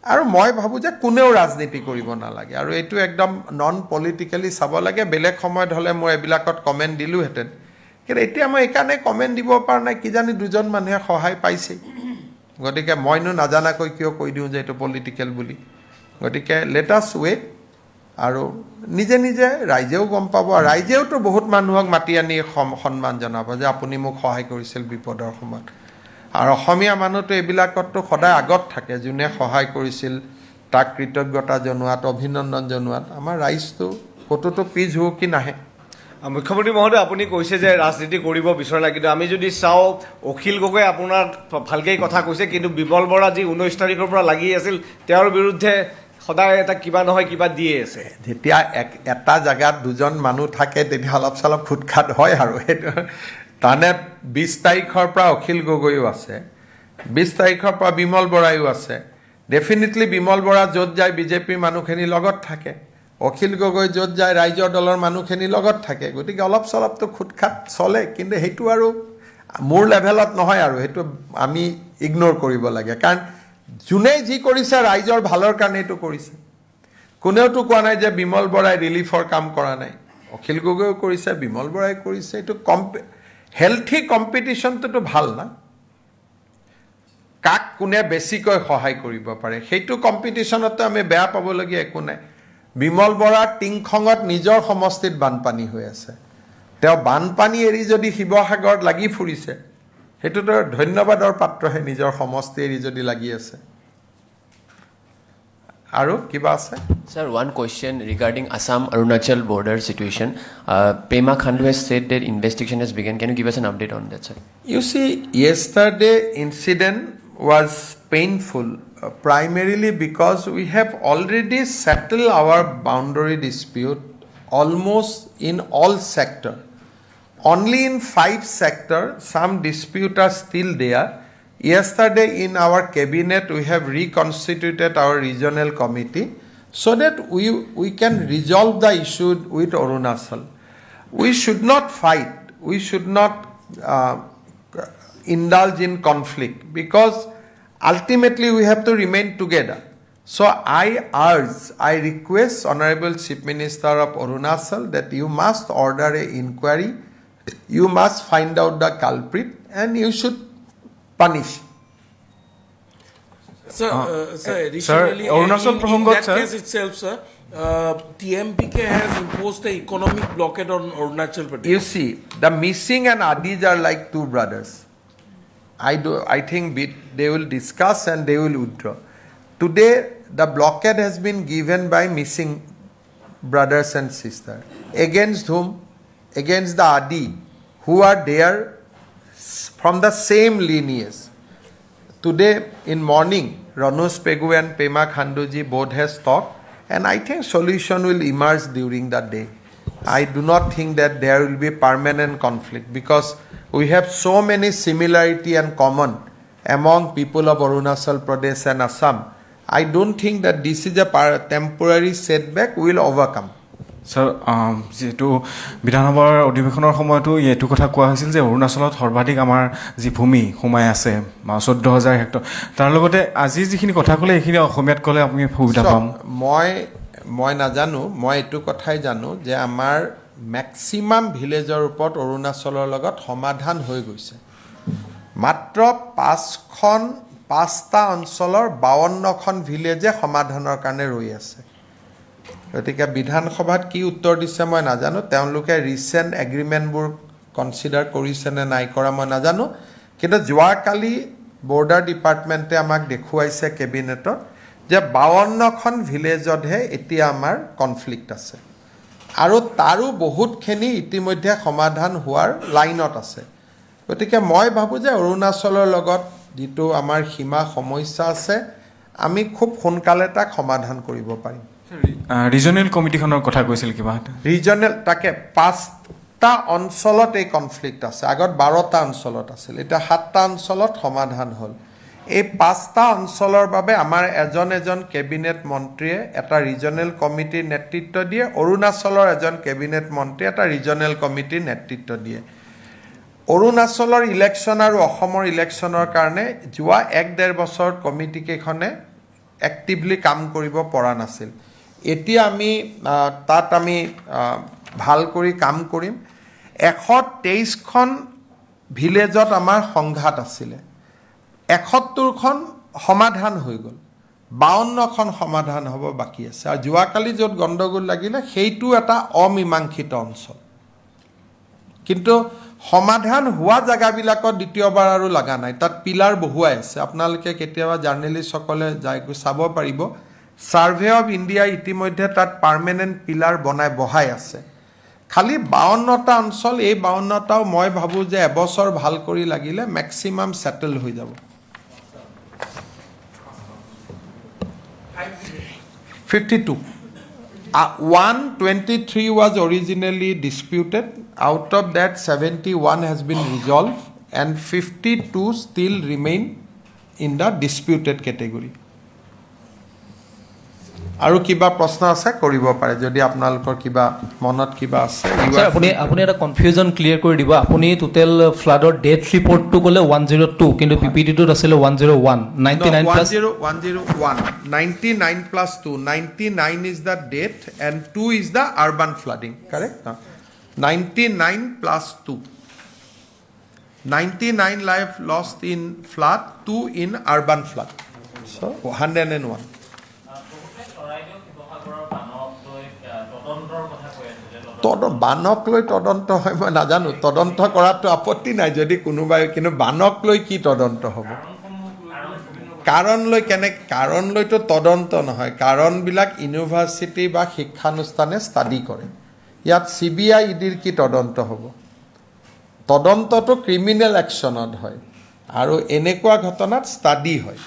আৰু মই ভাবোঁ যে কোনেও ৰাজনীতি কৰিব নালাগে, আৰু এইটো একদম নন পলিটিকেলি চাব লাগে। বেলেগ সময়ত হ'লে মই এইবিলাকত কমেণ্ট দিলোঁহেঁতেন, কিন্তু এতিয়া মই এইকাৰণে কমেণ্ট দিব পৰা নাই, কিজানি 2জন মানুহে সহায় পাইছে। গতিকে মইনো নাজানাকৈ কিয় কৈ দিওঁ যে এইটো পলিটিকেল বুলি। গতিকে লেট আছ ৱেইট, আৰু নিজে নিজে ৰাইজেও গম পাব। ৰাইজেওতো বহুত মানুহক মাতি আনি সন্মান জনাব যে আপুনি মোক সহায় কৰিছিল বিপদৰ সময়ত। আৰু অসমীয়া মানুহটো এইবিলাকততো সদায় আগত থাকে, যোনে সহায় কৰিছিল তাক কৃতজ্ঞতা জনোৱাত, অভিনন্দন জনোৱাত। আমাৰ ৰাইজটো ক'তোতো পিছ হুকি নাহে।
মুখ্যমন্ত্ৰী মহোদয়, আপুনি কৈছে যে ৰাজনীতি কৰিব বিচৰা নাই, কিন্তু আমি যদি চাওঁ অখিল গগৈ আপোনাৰ ভালকেই কথা কৈছে, কিন্তু বিমল বৰা যি 19 তাৰিখৰ পৰা লাগি আছিল তেওঁৰ বিৰুদ্ধে সদায় এটা কিবা নহয় কিবা দিয়ে আছে
যেতিয়া এটা জেগাত দুজন মানুহ থাকে তেতিয়া অলপ চলপ খুটখাট হয় আৰু সেইটো তাৰমানে 20 তাৰিখৰ পৰা অখিল গগৈও আছে 20 তাৰিখৰ পৰা বিমল বৰায়ো আছে ডেফিনেটলি বিমল বৰা য'ত যায় বিজেপিৰ মানুহখিনি লগত থাকে অখিল গগৈ য'ত যায় ৰাইজৰ দলৰ মানুহখিনি লগত থাকে গতিকে অলপ চলপতো খুটখাট চলে কিন্তু সেইটো আৰু মোৰ লেভেলত নহয় আৰু সেইটো আমি ইগনোৰ কৰিব লাগে কাৰণ যোনে যি কৰিছে ৰাইজৰ ভালৰ কাৰণে এইটো কৰিছে কোনেওতো কোৱা নাই যে বিমল বৰাই ৰিলিফৰ কাম কৰা নাই অখিল গগৈও কৰিছে বিমল বৰাই কৰিছে এইটো হেলথি কম্পিটিশ্যনটোতো ভাল না কাক কোনে বেছিকৈ সহায় কৰিব পাৰে সেইটো কম্পিটিশ্যনতো আমি বেয়া পাবলগীয়া একো নাই বিমল বৰাৰ টিংখঙত নিজৰ সমষ্টিত বানপানী হৈ আছে তেওঁ বানপানী এৰি যদি শিৱসাগৰত লাগি ফুৰিছে সেইটোতো ধন্যবাদৰ পাত্ৰহে নিজৰ সমষ্টি এৰি যদি লাগি আছে আৰু কিবা আছে
Sir, one question regarding Assam-Arunachal border situation. Pema Khandu has said that investigation has begun. Can you give us an update on that, sir?
You see, yesterday incident was painful, primarily because we have already settled our boundary dispute almost in all sectors. Only in 5 sectors, some disputes are still there. Yesterday in our cabinet, we have reconstituted our regional committee so that we can resolve the issue with Arunachal. We should not fight. We should not indulge in conflict because ultimately we have to remain together. So I request Honorable Chief Minister of Arunachal that you must order an inquiry. You must find out the culprit and you should punish.
Sir, additionally,
Arunachal
in
Prasangot,
that
sir.
case itself, sir, TMPK has imposed an economic blockade on Arunachal Pradesh.
You see, the Missing and Adij are like two brothers. I think they will discuss and they will withdraw. Today, the blockade has been given by Missing brothers and sisters. Against whom? Against the Adi, who are there from the same lineage. Today in morning, Ranush Pegu and Pema Khanduji both has talked and I think solution will emerge during that day. I do not think that there will be permanent conflict because we have so many similarity and common among people of Arunachal Pradesh and Assam. I don't think that this is a temporary setback we will overcome.
Sir, যেহেতু বিধানসভাৰ অধিৱেশনৰ সময়তো এইটো কথা কোৱা হৈছিল যে অৰুণাচলত সৰ্বাধিক আমাৰ যি ভূমি সোমাই আছে 14,000 হেক্টৰ তাৰ লগতে আজি যিখিনি কথা ক'লে এইখিনি অসমীয়াত ক'লে আমি সুবিধা পাম
মই নাজানো মই এইটো কথাই জানো যে আমাৰ ম্যাক্সিমাম ভিলেজৰ ওপৰত অৰুণাচলৰ লগত সমাধান হৈ গৈছে মাত্ৰ 5টা অঞ্চলৰ 52খন ভিলেজে সমাধানৰ কাৰণে ৰৈ আছে গতিকে বিধানসভাত কি উত্তৰ দিছে মই নাজানো তেওঁলোকে ৰিসেন্ট এগ্ৰিমেন্টবোৰ কনসিডাৰ কৰিছে নে নাই কৰা মই নাজানো কিন্তু যোৱাকালি বৰ্ডাৰ ডিপাৰ্টমেণ্টে আমাক দেখুৱাইছে কেবিনেটত যে 52খন ভিলেজতহে এতিয়া আমাৰ কনফ্লিক্ট আছে আৰু তাৰো বহুতখিনি ইতিমধ্যে সমাধান হোৱাৰ লাইনত আছে গতিকে মই ভাবো যে অৰুণাচলৰ লগত যেটো আমাৰ সীমা সমস্যা আছে আমি খুব সোনকালে তাক সমাধান কৰিব পাৰিম
ৰিজনেল কমিটিখনৰ কথা কৈছিল কিবা
ৰিজনেল তাকে 5টা অঞ্চলত এই কনফ্লিক্ট আছে আগত 12টা অঞ্চলত আছিল এটা 7টা অঞ্চলত সমাধান হ'ল এই 5টা অঞ্চলৰ বাবে আমাৰ এজন কেবিনেট মন্ত্ৰীয়ে এটা ৰিজনেল কমিটিৰ নেতৃত্ব দিয়ে অৰুণাচলৰ এজন কেবিনেট মন্ত্ৰী এটা ৰিজনেল কমিটিৰ নেতৃত্ব দিয়ে অৰুণাচলৰ ইলেকশ্যন আৰু অসমৰ ইলেকশ্যনৰ কাৰণে যোৱা 1.5 বছৰ কমিটি কেখনে এক্টিভলি কাম কৰিব পৰা নাছিল এতিয়া আমি তাত আমি ভাল কৰি কাম কৰিম 123খন ভিলেজত আমাৰ সংঘাত আছিল 71খন সমাধান হৈ গ'ল 52খন সমাধান হ'ব বাকি আছে আৰু যোৱাকালি য'ত গণ্ডগোল লাগিলে সেইটো এটা অমীমাংসিত অঞ্চল কিন্তু সমাধান হোৱা জায়গাবিলাকত দ্বিতীয়বাৰ আৰু লাগা নাই তাত পিলাৰ বহুৱাই আছে আপোনালোকে কেতিয়াবা জাৰ্নেলিষ্ট সকলে যাই চাব পাৰিব সাৰ্ভে অফ ইণ্ডিয়া ইতিমধ্যে তাত পাৰ্মানেন্ট পিলাৰ বহাই আছে খালি 52টা অঞ্চল এই 52টাও মই ভাবো যে এবছৰ ভাল কৰি লাগিলে ম্যাক্সিমাম সেটেল হৈ যাব 52. 123 was originally disputed. Out of that, 71 has been resolved and 52 still remain in the disputed category. আৰু কিবা প্ৰশ্ন আছে কৰিব পাৰে যদি আপোনালোকৰ কিবা মনত কিবা আছে
স্যাৰ আপুনি এটা কনফিউজন ক্লিয়াৰ কৰি দিব আপুনি টোটেল ফ্লাডৰ ডেথ ৰিপৰ্টটো ক'লে 102 কিন্তু পিপিটিটোত আছিল 101 99 plus
99 plus 2 99 is the death and 2 is the urban flooding, correct? 99 plus 2 99 life lost in flood, 2 in urban flood, so 101. বানক লৈ তদন্ত হয় মই নাজানো তদন্ত কৰাটো আপত্তি নাই যদি কোনোবাই কিন্তু বানক লৈ কি তদন্ত হ'ব কাৰণ লৈতো তদন্ত নহয় কাৰণবিলাক ইউনিভাৰ্চিটি বা শিক্ষানুষ্ঠানে ষ্টাডি কৰে ইয়াত CBI ইডিৰ কি তদন্ত হ'ব তদন্তটো ক্ৰিমিনেল একশ্যনত হয় আৰু এনেকুৱা ঘটনাত ষ্টাডি হয়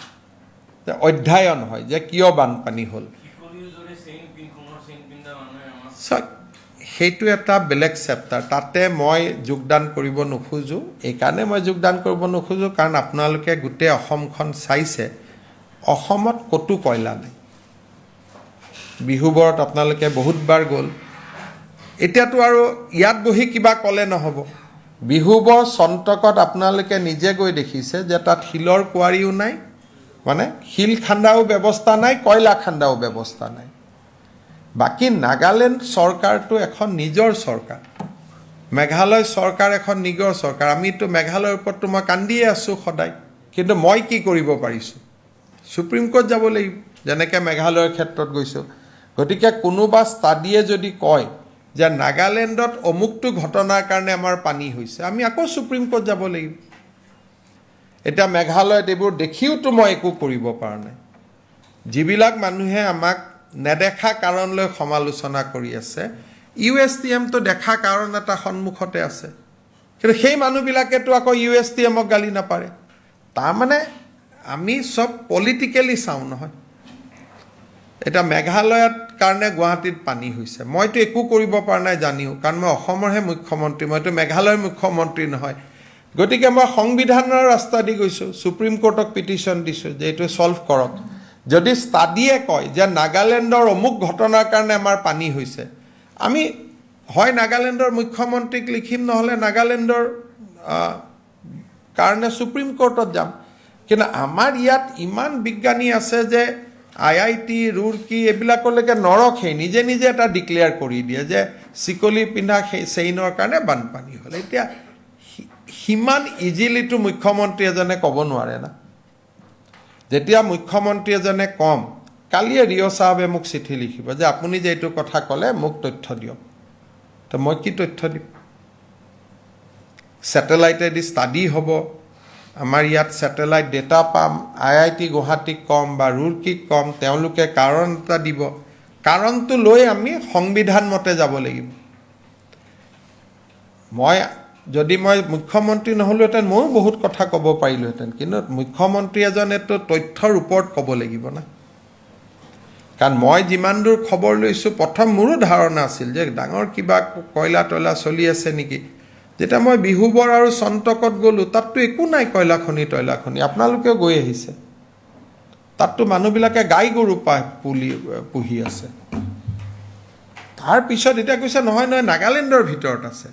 অধ্যয়ন হয় যে কিয় বানপানী হ'ল সেইটো এটা বেলেগ চেপ্টাৰ তাতে মই যোগদান কৰিব নোখোজো এইকাৰণে মই যোগদান কৰিব নোখোজো কাৰণ আপোনালোকে গোটেই অসমখন চাইছে অসমত কতো কয়লা নাই বিহুবৰত আপোনালোকে বহুতবাৰ গ'ল এতিয়াতো আৰু ইয়াত বহি কিবা ক'লে নহ'ব বিহুবৰ সন্তকত আপোনালোকে নিজে গৈ দেখিছে যে তাত শিলৰ কুঁৱাৰীও নাই মানে শিল খান্দাও ব্যৱস্থা নাই কয়লা খান্দাও ব্যৱস্থা নাই বাকি নাগালেণ্ড চৰকাৰটো এখন নিজৰ চৰকাৰ মেঘালয় চৰকাৰ এখন নিজৰ চৰকাৰ আমিতো মেঘালয়ৰ ওপৰতো মই কান্দিয়ে আছোঁ সদায় কিন্তু মই কি কৰিব পাৰিছোঁ সুপ্ৰিম কোৰ্ট যাব লাগিব যেনেকৈ মেঘালয়ৰ ক্ষেত্ৰত গৈছোঁ গতিকে কোনোবা ষ্টাডিয়ে যদি কয় যে নাগালেণ্ডত অমুকটো ঘটনাৰ কাৰণে আমাৰ পানী হৈছে আমি আকৌ সুপ্ৰিম কোৰ্ট যাব লাগিব এটা মেঘালয়ত এইবোৰ দেখিওতো মই একো কৰিব পৰা নাই যিবিলাক মানুহে আমাক নেদেখা কাৰণ লৈ সমালোচনা কৰি আছে USTM তো দেখা কাৰণ এটা সন্মুখতে আছে কিন্তু সেই মানুহবিলাকেতো আকৌ USTMক গালি নাপাৰে তাৰমানে আমি সব পলিটিক্যালি চাওঁ নহয় এটা মেঘালয়ত কাৰণে গুৱাহাটীত পানী হৈছে মইতো একো কৰিব পৰা নাই জানিও কাৰণ মই অসমৰহে মুখ্যমন্ত্ৰী মইতো মেঘালয়ৰ মুখ্যমন্ত্ৰী নহয় গতিকে মই সংবিধানৰ ৰাস্তা দি গৈছোঁ সুপ্ৰিম কোৰ্টক পিটিশ্যন দিছোঁ যে এইটো সলভ কৰক যদি ষ্টাডিয়ে কয় যে নাগালেণ্ডৰ অমুক ঘটনাৰ কাৰণে আমাৰ পানী হৈছে আমি হয় নাগালেণ্ডৰ মুখ্যমন্ত্ৰীক লিখিম নহ'লে নাগালেণ্ডৰ কাৰণে সুপ্ৰিম কোৰ্টত যাম কিন্তু আমাৰ ইয়াত ইমান বিজ্ঞানী আছে যে IIT ৰুৰকি এইবিলাকলৈকে নৰখে নিজে নিজে এটা ডিক্লেয়াৰ কৰি দিয়ে যে চিকলি পিন্ধা চেইনৰ কাৰণে বানপানী হ'ল এতিয়া সিমান ইজিলিটো মুখ্যমন্ত্ৰী এজনে ক'ব নোৱাৰে না যেতিয়া মুখ্যমন্ত্ৰী এজনে কম কালিয়ে ৰিঅ' সাহেবে মোক চিঠি লিখিব যে আপুনি যে এইটো কথা ক'লে মোক তথ্য দিয়ক তো মই কি তথ্য দিম স্যাটেলাইটেদি ষ্টাডি হ'ব আমাৰ ইয়াত স্যাটেলাইট ডেটা পাম IIT গুৱাহাটীক কম বা ৰুৰকিক কম তেওঁলোকে কাৰণ এটা দিব কাৰণটো লৈ আমি সংবিধান মতে যাব লাগিব যদি মই মুখ্যমন্ত্ৰী নহ'লোহেঁতেন ময়ো বহুত কথা ক'ব পাৰিলোহেঁতেন কিন্তু মুখ্যমন্ত্ৰী এজনেতো তথ্যৰ ওপৰত ক'ব লাগিব না কাৰণ মই যিমান দূৰ খবৰ লৈছোঁ প্ৰথম মোৰো ধাৰণা আছিল যে ডাঙৰ কিবা কয়লা তয়লা চলি আছে নেকি যেতিয়া মই বিহুবৰ আৰু সন্তকত গ'লোঁ তাততো একো নাই কয়লা খনি তয়লা খনি আপোনালোকেও গৈ আহিছে তাততো মানুহবিলাকে গাই গৰু পুহি আছে তাৰপিছত এতিয়া কৈছে নহয় নাগালেণ্ডৰ ভিতৰত আছে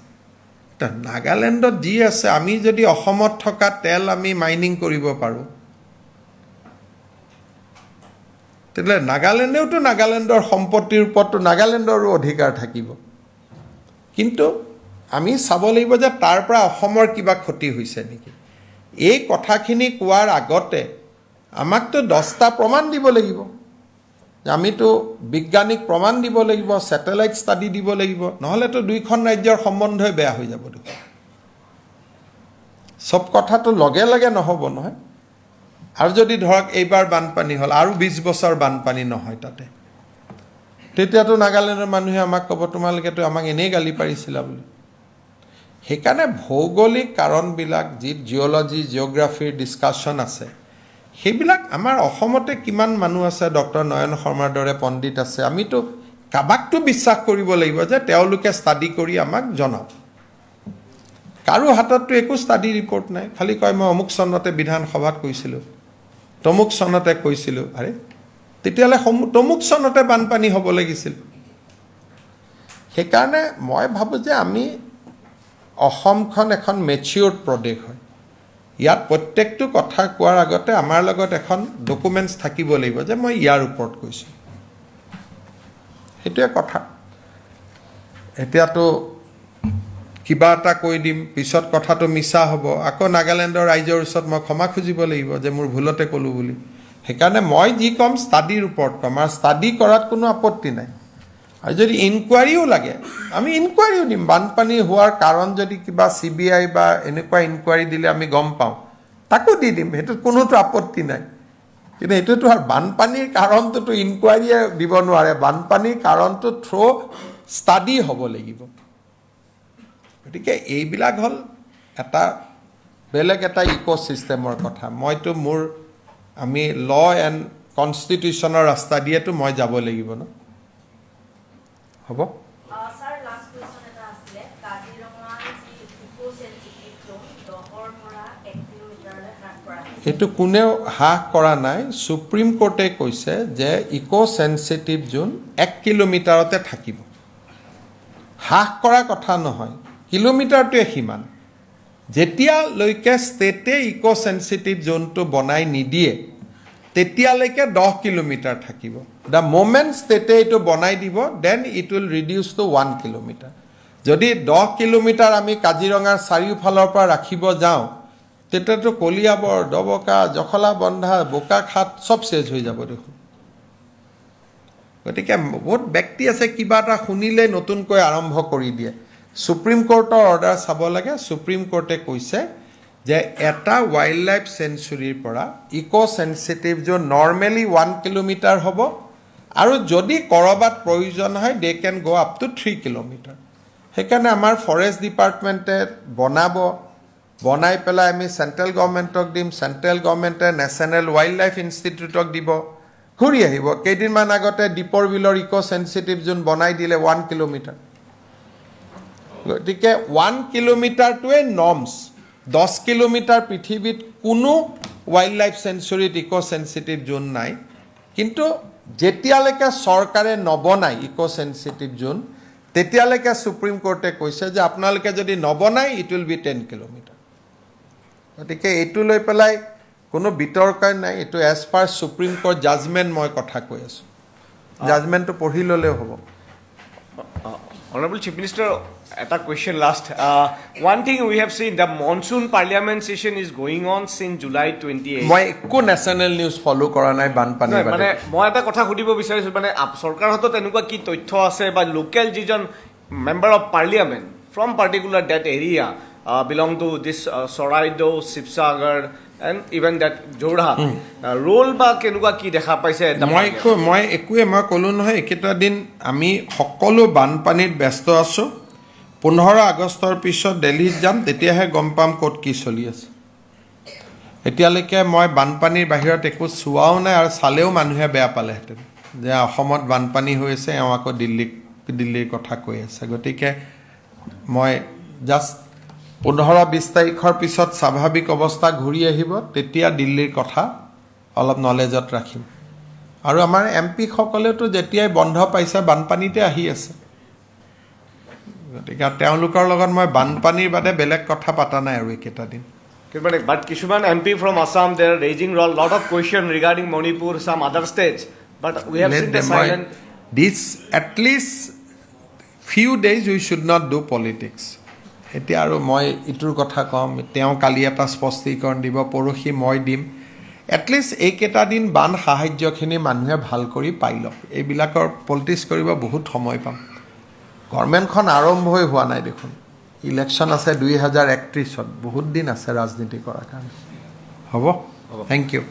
নাগালেণ্ডত যি আছে আমি যদি অসমত থকা তেল আমি মাইনিং কৰিব পাৰোঁ তেতিয়াহ'লে নাগালেণ্ডেওতো নাগালেণ্ডৰ সম্পত্তিৰ ওপৰতো নাগালেণ্ডৰো অধিকাৰ থাকিব কিন্তু আমি চাব লাগিব যে তাৰ পৰা অসমৰ কিবা ক্ষতি হৈছে নেকি এই কথাখিনি কোৱাৰ আগতে আমাকতো 10টা প্ৰমাণ দিব লাগিব আমিতো বিজ্ঞানিক প্ৰমাণ দিব লাগিব স্যাটেলাইট ষ্টাডি দিব লাগিব নহ'লেতো দুইখন ৰাজ্যৰ সম্বন্ধই বেয়া হৈ যাব দেখোন সব কথাটো লগে লগে নহ'ব নহয় আৰু যদি ধৰক এইবাৰ বানপানী হ'ল আৰু 20 বছৰ বানপানী নহয় তাতে তেতিয়াতো নাগালেণ্ডৰ মানুহে আমাক ক'ব তোমালোকেতো আমাক এনেই গালি পাৰিছিলা বুলি সেইকাৰণে ভৌগোলিক কাৰণবিলাক যি জিঅ'লজি জিঅ'গ্ৰাফিৰ ডিছকাশ্যন আছে সেইবিলাক আমাৰ অসমতে কিমান মানুহ আছে, ডক্টৰ নয়ন শৰ্মাৰ দৰে পণ্ডিত আছে, আমিতো কাবাকটো বিশ্বাস কৰিব লাগিব যে তেওঁলোকে ষ্টাডি কৰি আমাক জনাওক। কাৰো হাতততো একো ষ্টাডি ৰিপৰ্ট নাই, খালি কয় মই অমুক চনতে বিধানসভাত কৈছিলোঁ, তমুক চনতে কৈছিলোঁ। আৰে তেতিয়াহ'লে তমুক চনতে বানপানী হ'ব লাগিছিল। সেইকাৰণে মই ভাবোঁ যে আমি অসমখন এখন মেচিয়ৰ্ড প্ৰদেশ হয়। ইয়াত প্ৰত্যেকটো কথা কোৱাৰ আগতে আমাৰ লগত এখন ডকুমেণ্টছ থাকিব লাগিব যে মই ইয়াৰ ওপৰত কৈছোঁ। সেইটোৱে কথা। এতিয়াতো কিবা এটা কৈ দিম, পিছত কথাটো মিছা হ'ব, আকৌ নাগালেণ্ডৰ ৰাইজৰ ওচৰত মই ক্ষমা খুজিব লাগিব যে মোৰ ভুলতে ক'লোঁ বুলি। সেইকাৰণে মই যি ক'ম ষ্টাডিৰ ওপৰত ক'ম, আৰু ষ্টাডি কৰাত কোনো আপত্তি নাই। আৰু যদি ইনকুৱাৰীও লাগে আমি ইনকুৱাৰীও দিম। বানপানী হোৱাৰ কাৰণ যদি কিবা CBI বা এনেকুৱা ইনকুৱাৰী দিলে আমি গম পাওঁ, তাকো দি দিম, সেইটোত কোনোতো আপত্তি নাই। কিন্তু এইটোতো আৰু বানপানীৰ কাৰণটোতো ইনকুৱাৰীয়ে দিব নোৱাৰে, বানপানীৰ কাৰণটো থ্ৰু ষ্টাডি হ'ব লাগিব। গতিকে এইবিলাক হ'ল এটা বেলেগ এটা ইক'ছিষ্টেমৰ কথা। মইতো আমি ল এণ্ড কনষ্টিটিউশ্যনৰ ৰাস্তা দিয়েতো মই যাব লাগিব ন। হ'ব।
স্যাৰ লাষ্ট কোৱেশ্চন এটা আছিলে, কাজিৰঙা যি ইকো-চেনচিটিভ জোন 10ৰ পৰা 1 কিলোমিটাৰলৈ হ্ৰাস কৰা হৈছে।
এইটো কোনেও হ্ৰাস কৰা নাই। সুপ্ৰিম কোৰ্টে কৈছে যে ইকো-চেনচিটিভ জোন 1 কিলোমিটাৰতে থাকিব, হ্ৰাস কৰা কথা নহয়, কিলোমিটাৰটোৱে সিমান। যেতিয়ালৈকে ষ্টেটে ইকো-চেনচিটিভ জোনটো বনাই নিদিয়ে তেতিয়ালৈকে 10 কিলোমিটাৰ থাকিব। দ্য মোমেণ্ট ষ্টেটে এইটো বনাই দিব then it will reduce to 1 kilometre. যদি 10 কিলোমিটাৰ আমি কাজিৰঙাৰ চাৰিওফালৰ পৰা ৰাখিব যাওঁ তেতিয়াতো কলিয়াবৰ, ডবকা, জখলাবন্ধা, বোকাখাট চব চেজ হৈ যাব দেখোন। গতিকে বহুত ব্যক্তি আছে কিবা এটা শুনিলে নতুনকৈ আৰম্ভ কৰি দিয়ে। সুপ্ৰিম কোৰ্টৰ অৰ্ডাৰ চাব লাগে। সুপ্ৰিম কোৰ্টে কৈছে যে এটা ৱাইল্ড লাইফ চেঞ্চুৰীৰ পৰা ইকো-চেনচিটিভ জোন নৰ্মেলি 1 কিলোমিটাৰ হ'ব, আৰু যদি ক'ৰবাত প্ৰয়োজন হয় দে কেন গ' আপ টু 3 কিলোমিটাৰ। সেইকাৰণে আমাৰ ফৰেষ্ট ডিপাৰ্টমেণ্টে বনাই পেলাই আমি চেণ্ট্ৰেল গভৰ্ণমেণ্টক দিম, চেণ্ট্ৰেল গভৰ্ণমেণ্টে নেশ্যনেল ৱাইল্ড লাইফ ইনষ্টিটিউটক দিব, ঘূৰি আহিব। কেইদিনমান আগতে দীপৰ বিলৰ ইকো-চেনচিটিভ জোন বনাই দিলে 1 কিলোমিটাৰ। গতিকে 1 কিলোমিটাৰটোৱে নৰ্মছ। 10 কিলোমিটাৰ পৃথিৱীত কোনো ৱাইল্ড লাইফ চেঞ্চুৰীত ইকো-চেনচিটিভ জোন নাই। কিন্তু যেতিয়ালৈকে চৰকাৰে নবনায় ইকো-চেনচিটিভ জোন তেতিয়ালৈকে সুপ্ৰিম কোৰ্টে কৈছে যে আপোনালোকে যদি নবনায় ইট উইল বি 10 কিলোমিটাৰ। গতিকে এইটো লৈ পেলাই কোনো বিতৰ্ক নাই, এইটো as per supreme court judgement মই কথা কৈ আছোঁ। জাজমেণ্টটো পঢ়ি ল'লেও হ'ব।
Honorable Chief Minister, at a question last. One thing we have seen, the monsoon parliament session is going on since July 28.
মই একো নেশ্যনেল নিউজ ফ'ল' কৰা নাই বানপানীৰ
মানে
বাৰে।
মই এটা কথা সুধিব বিচাৰিছোঁ, মানে চৰকাৰৰ হাতত এনেকুৱা কি তথ্য আছে বা লোকেল যিজন member of parliament from particular that area belong to this Charaideo, Sivasagar and even that Jorhat, role বা কেনেকুৱা কি দেখা পাইছে?
মই একোৱে মই ক'লোঁ নহয়, এইকেইটা দিন আমি সকলো বানপানীত ব্যস্ত আছোঁ। 15 আগষ্টৰ পিছত দিল্লীত যাম, তেতিয়াহে গম পাম ক'ত কি চলি আছে। এতিয়ালৈকে মই বানপানীৰ বাহিৰত একো চোৱাও নাই, আৰু চালেও মানুহে বেয়া পালেহেঁতেন যে অসমত বানপানী হৈ আছে, এওঁ আকৌ দিল্লীৰ কথা কৈ আছে। গতিকে মই জাষ্ট 15-20 তাৰিখৰ পিছত স্বাভাৱিক অৱস্থা ঘূৰি আহিব, তেতিয়া দিল্লীৰ কথা অলপ নলেজত ৰাখিম। আৰু আমাৰ MP সকলেতো যেতিয়াই বন্ধ পাইছে বানপানীতে আহি আছে। গতিকে তেওঁলোকৰ লগত মই বানপানীৰ বাদে বেলেগ কথা পতা নাই আৰু এইকেইটা দিন।
But কিছুমান MP from Assam, they are raising a lot of questions regarding Manipur, some other states. But we have seen the silent.
This at least few days we should not do politics. এতিয়া আৰু মই ইটোৰ কথা ক'ম, তেওঁ কালি এটা স্পষ্টীকৰণ দিব, পৰহি মই দিম। এটলিষ্ট এইকেইটা দিন বান সাহায্যখিনি মানুহে ভাল কৰি পাই লওক। এইবিলাকৰ পলিটিক্স কৰিব বহুত সময় পাম। গভৰ্ণমেণ্টখন আৰম্ভই হোৱা নাই দেখোন, ইলেকশ্যন আছে 2031-ত, বহুত দিন আছে ৰাজনীতি কৰাৰ কাৰণে। হ'ব, থেংক ইউ।